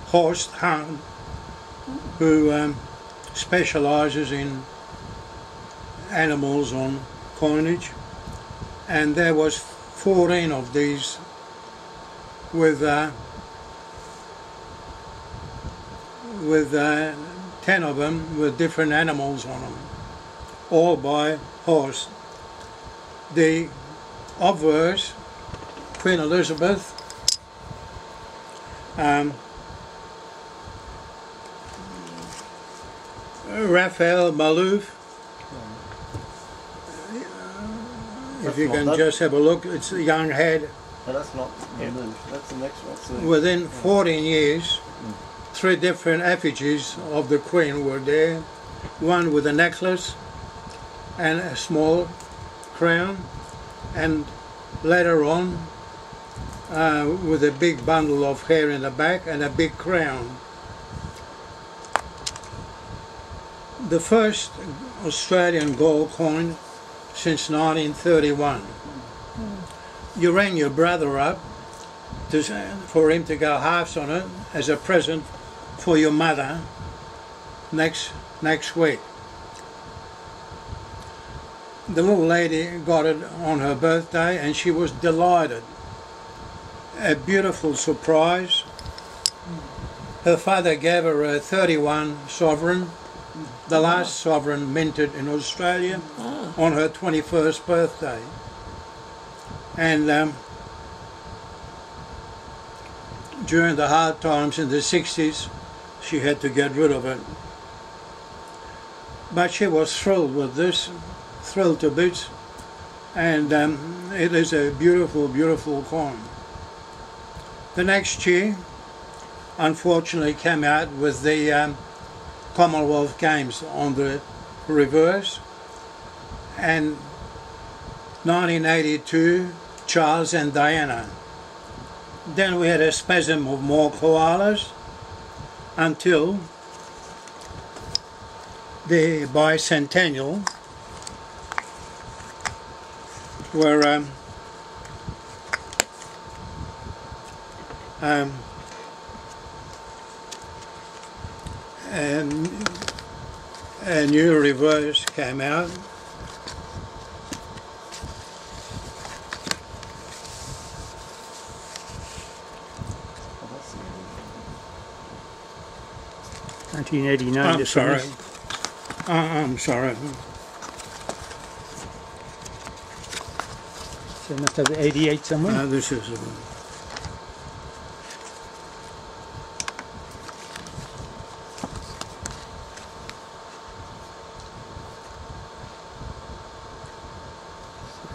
S2: Horst Hahn, who specialises in animals on coinage, and there was 14 of these with 10 of them with different animals on them, all by Horst. The obverse, Queen Elizabeth, Raphael Malouf. If you can just have a look, it's a young head.
S7: No, that's not the move. That's the next one.
S2: Within 14 years, 3 different effigies of the Queen were there. One with a necklace and a small crown, and later on with a big bundle of hair in the back and a big crown. The first Australian gold coin since 1931. You rang your brother up for him to go halves on it as a present for your mother next week. The little lady got it on her birthday and she was delighted. A beautiful surprise. Her father gave her a 31 sovereign, the last sovereign minted in Australia on her 21st birthday. And during the hard times in the 60s, she had to get rid of it. But she was thrilled with this, thrilled to bits, and it is a beautiful, beautiful coin. The next year, unfortunately, came out with the Commonwealth Games on the reverse, and 1982, Charles and Diana. Then we had a spasm of more koalas until the bicentennial, where and a new reverse came out.
S1: I'm
S2: sorry. I'm sorry.
S1: So you must have the 88 somewhere.
S2: This is.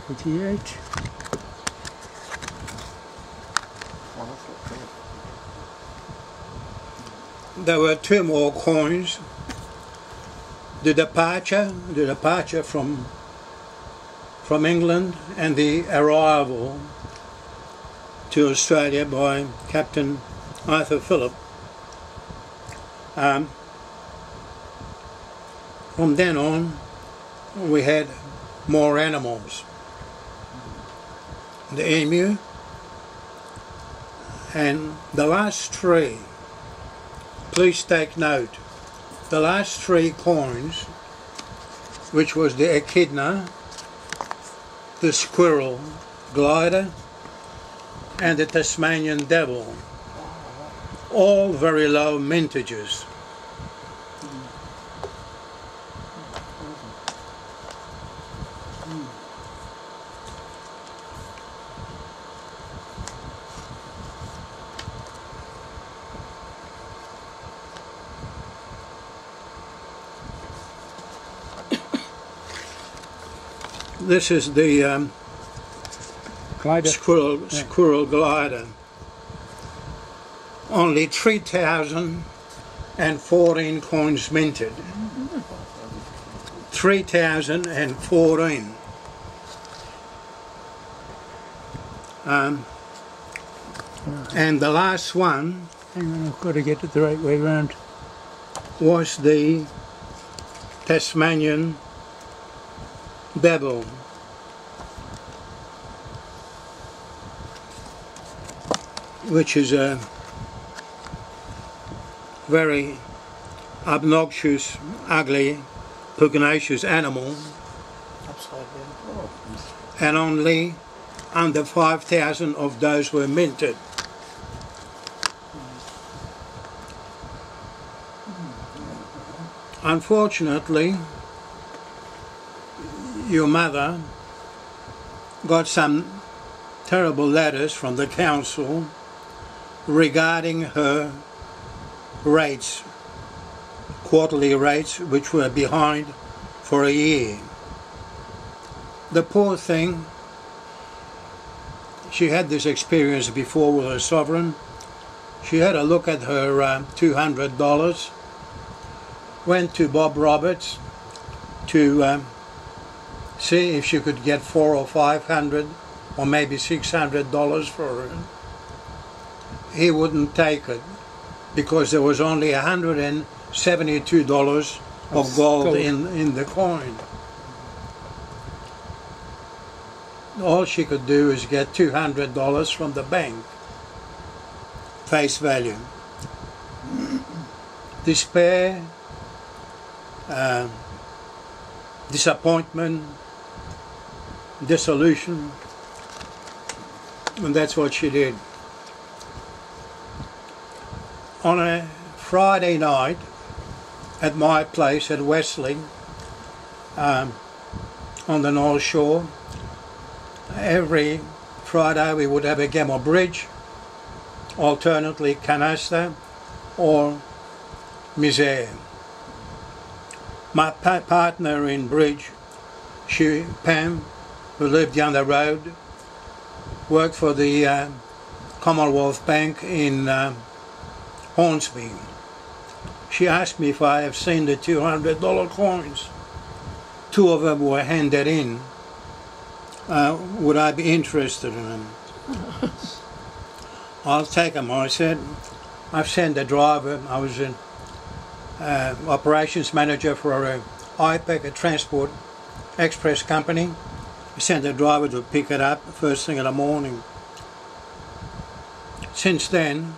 S1: $88.
S2: There were 2 more coins. The departure from England, and the arrival to Australia by Captain Arthur Phillip. From then on, we had more animals. The emu, and the last 3. Please take note, the last 3 coins, which was the echidna, the squirrel glider, and the Tasmanian devil, all very low mintages. This is the
S1: Glider.
S2: squirrel glider. Only 3,014 coins minted. 3,014. And the last one,
S1: hang on, I've got to get it the right way around,
S2: was the Tasmanian devil. Which is a very obnoxious, ugly, pugnacious animal, and only under 5,000 of those were minted. Unfortunately, your mother got some terrible letters from the council regarding her rates, quarterly rates, which were behind for a year. The poor thing, she had this experience before with her sovereign. She had a look at her $200, went to Bob Roberts to see if she could get $400 or $500 or maybe $600 for it. He wouldn't take it because there was only $172 of gold in the coin. All she could do is get $200 from the bank, face value. Despair, disappointment, dissolution, and that's what she did. On a Friday night at my place at Wesley on the North Shore, every Friday we would have a game of bridge, alternately canasta or misère. My partner in bridge, Pam, who lived down the road, worked for the Commonwealth Bank in Hornsby. She asked me if I have seen the $200 coins. 2 of them were handed in. Would I be interested in them? I'll take them, I said. I've sent a driver. I was an operations manager for a IPEC, a transport express company. I sent a driver to pick it up first thing in the morning. Since then,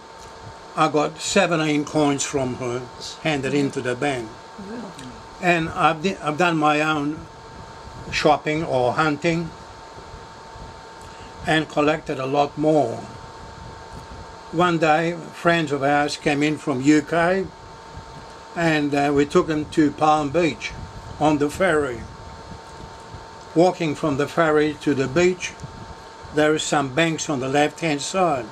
S2: I got 17 coins from her handed into the bank. And I've done my own shopping or hunting and collected a lot more. One day, friends of ours came in from UK and we took them to Palm Beach on the ferry. Walking from the ferry to the beach, there are some banks on the left-hand side.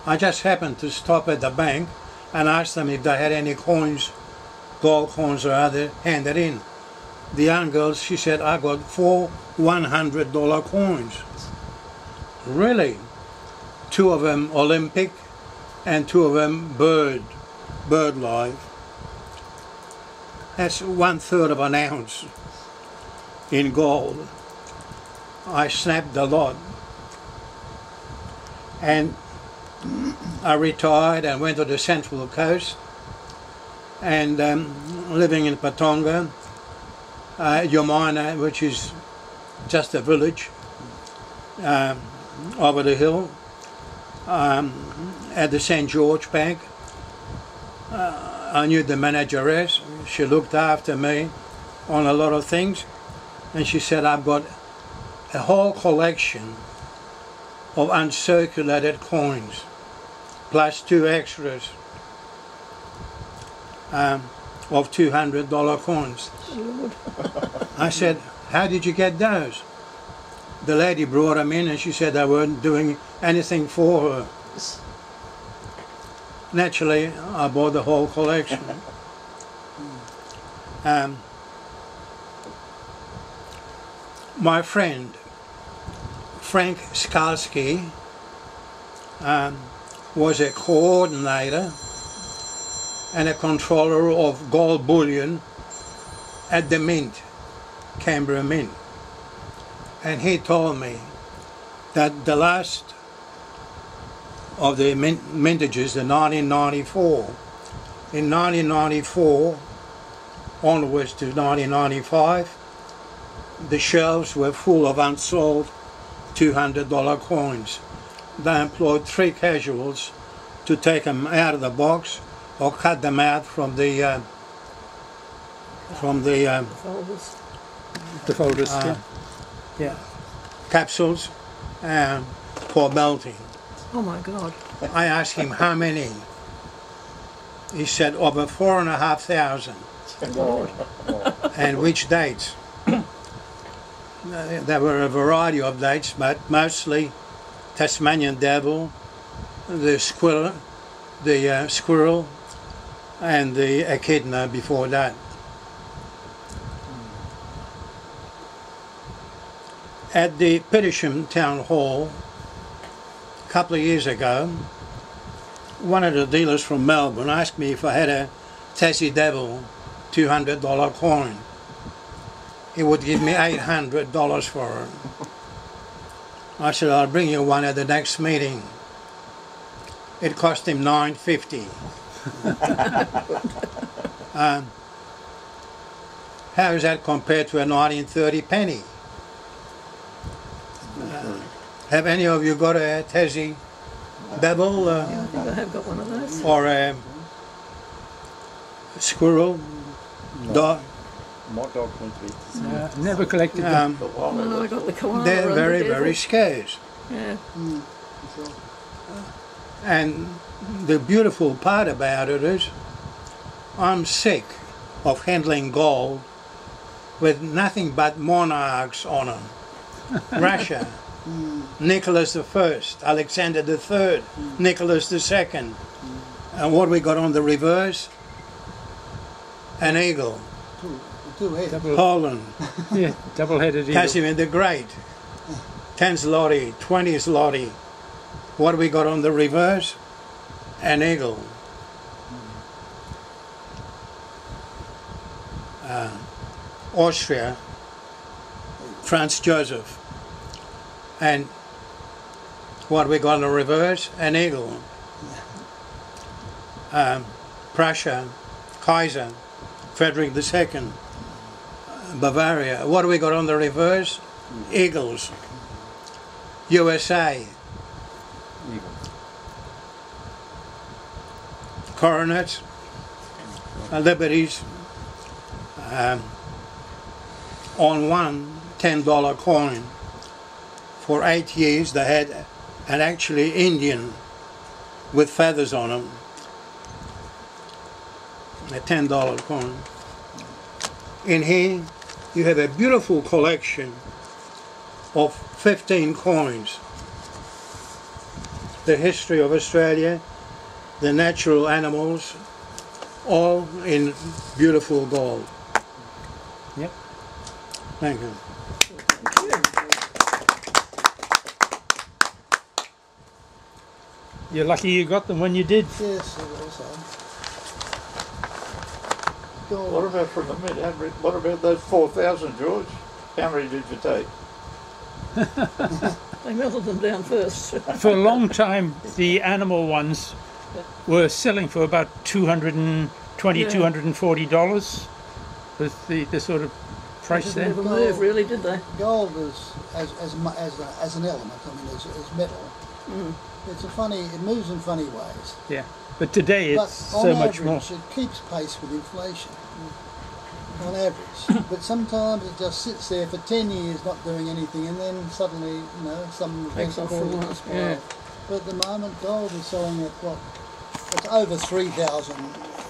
S2: I just happened to stop at the bank and asked them if they had any coins, gold coins or other, handed in. The young girl, she said, I got 4 $100 coins. Really? 2 of them Olympic and 2 of them bird life. That's 1/3 of an ounce in gold. I snapped a lot. And I retired and went to the Central Coast and living in Patonga, Yomina, which is just a village over the hill, at the St. George Bank. I knew the manageress. She looked after me on a lot of things, and she said, I've got a whole collection of uncirculated coins, plus 2 extras of $200 coins. I said, how did you get those? The lady brought them in and she said they weren't doing anything for her. Naturally, I bought the whole collection. my friend Frank Skalski was a coordinator and a controller of gold bullion at the Mint, Canberra Mint. And he told me that the last of the mintages, the 1994, in 1994 onwards to 1995, the shelves were full of unsold $200 coins. They employed 3 casuals to take them out of the box or cut them out from the
S3: folders.
S1: Yeah.
S2: capsules for melting.
S3: Oh my God.
S2: I asked him how many. He said over 4,500.
S3: Lord.
S2: And which dates? There were a variety of dates, but mostly Tasmanian devil, the squirrel, and the echidna before that. At the Petersham Town Hall a couple of years ago, one of the dealers from Melbourne asked me if I had a Tassie Devil $200 coin. He would give me $800 for it. I said, I'll bring you one at the next meeting. It cost him $9.50. How is that compared to a 1930 penny? Have any of you got a Tassie Devil?
S3: Yeah, I think I have got one of those.
S2: Or a squirrel? Dog?
S4: My dog went to be.
S1: Never collected them.
S3: No, I got the koala.
S2: They're
S3: and the
S2: very,
S3: devil.
S2: very scarce.
S3: Yeah.
S2: And the beautiful part about it is I'm sick of handling gold with nothing but monarchs on them. Russia, Nicholas I, Alexander III, Nicholas II. And what we got on the reverse? An eagle.
S5: Two heads.
S2: Poland,
S1: Yeah, double-headed eagle.
S2: Casimir the Great, 10 zloty, 20 zloty. What we got on the reverse? An eagle. Austria, Franz Joseph. And what we got on the reverse? An eagle. Prussia, Kaiser, Frederick II. Bavaria. What do we got on the reverse? Eagles. USA. Coronets, liberties. On one $10 coin for 8 years they had an actually Indian with feathers on them. A $10 coin. In here you have a beautiful collection of 15 coins. The history of Australia, the natural animals, all in beautiful gold.
S1: Yep.
S2: Thank you.
S1: You're lucky you got them when you did.
S5: Yes, also.
S6: What about from the Mint? What about those 4,000, George? How many did you take?
S3: They melted them down first.
S1: For a long time, the animal ones were selling for about $220,
S3: Yeah.
S1: $240 was the sort of price
S3: They
S1: there.
S3: never moved, really, did they?
S5: Gold is as an element. I mean, as metal. It's a funny. It moves in funny ways.
S1: Yeah, but today
S5: But
S1: it's
S5: on
S1: so much
S5: average,
S1: more.
S5: it keeps pace with inflation. On average, but sometimes it just sits there for 10 years not doing anything, and then suddenly, you know, some event
S3: Takes off
S5: causes
S3: for a
S5: it
S3: while,
S5: to spiral.
S3: yeah.
S5: But at the moment, gold is selling at what? It's over 3,000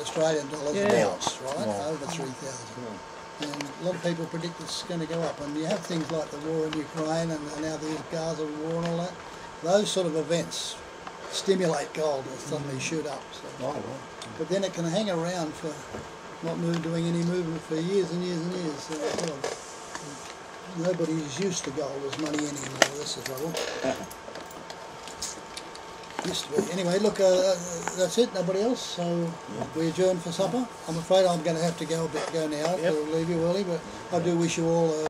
S5: Australian dollars an
S3: Yeah.
S5: ounce, right? Over 3,000. And a lot of people predict it's going to go up. And you have things like the war in Ukraine and now the Gaza war and all that. Those sort of events stimulate gold and suddenly shoot up. So. But then it can hang around for not doing any movement for years and years and years. So it's sort of nobody's used to gold as money anymore. That's the trouble. Used to be. Anyway, look, that's it. Nobody else. So we adjourn for supper. I'm afraid I'm going to have to go now.
S6: Yep.
S5: To leave you early, but I do wish you all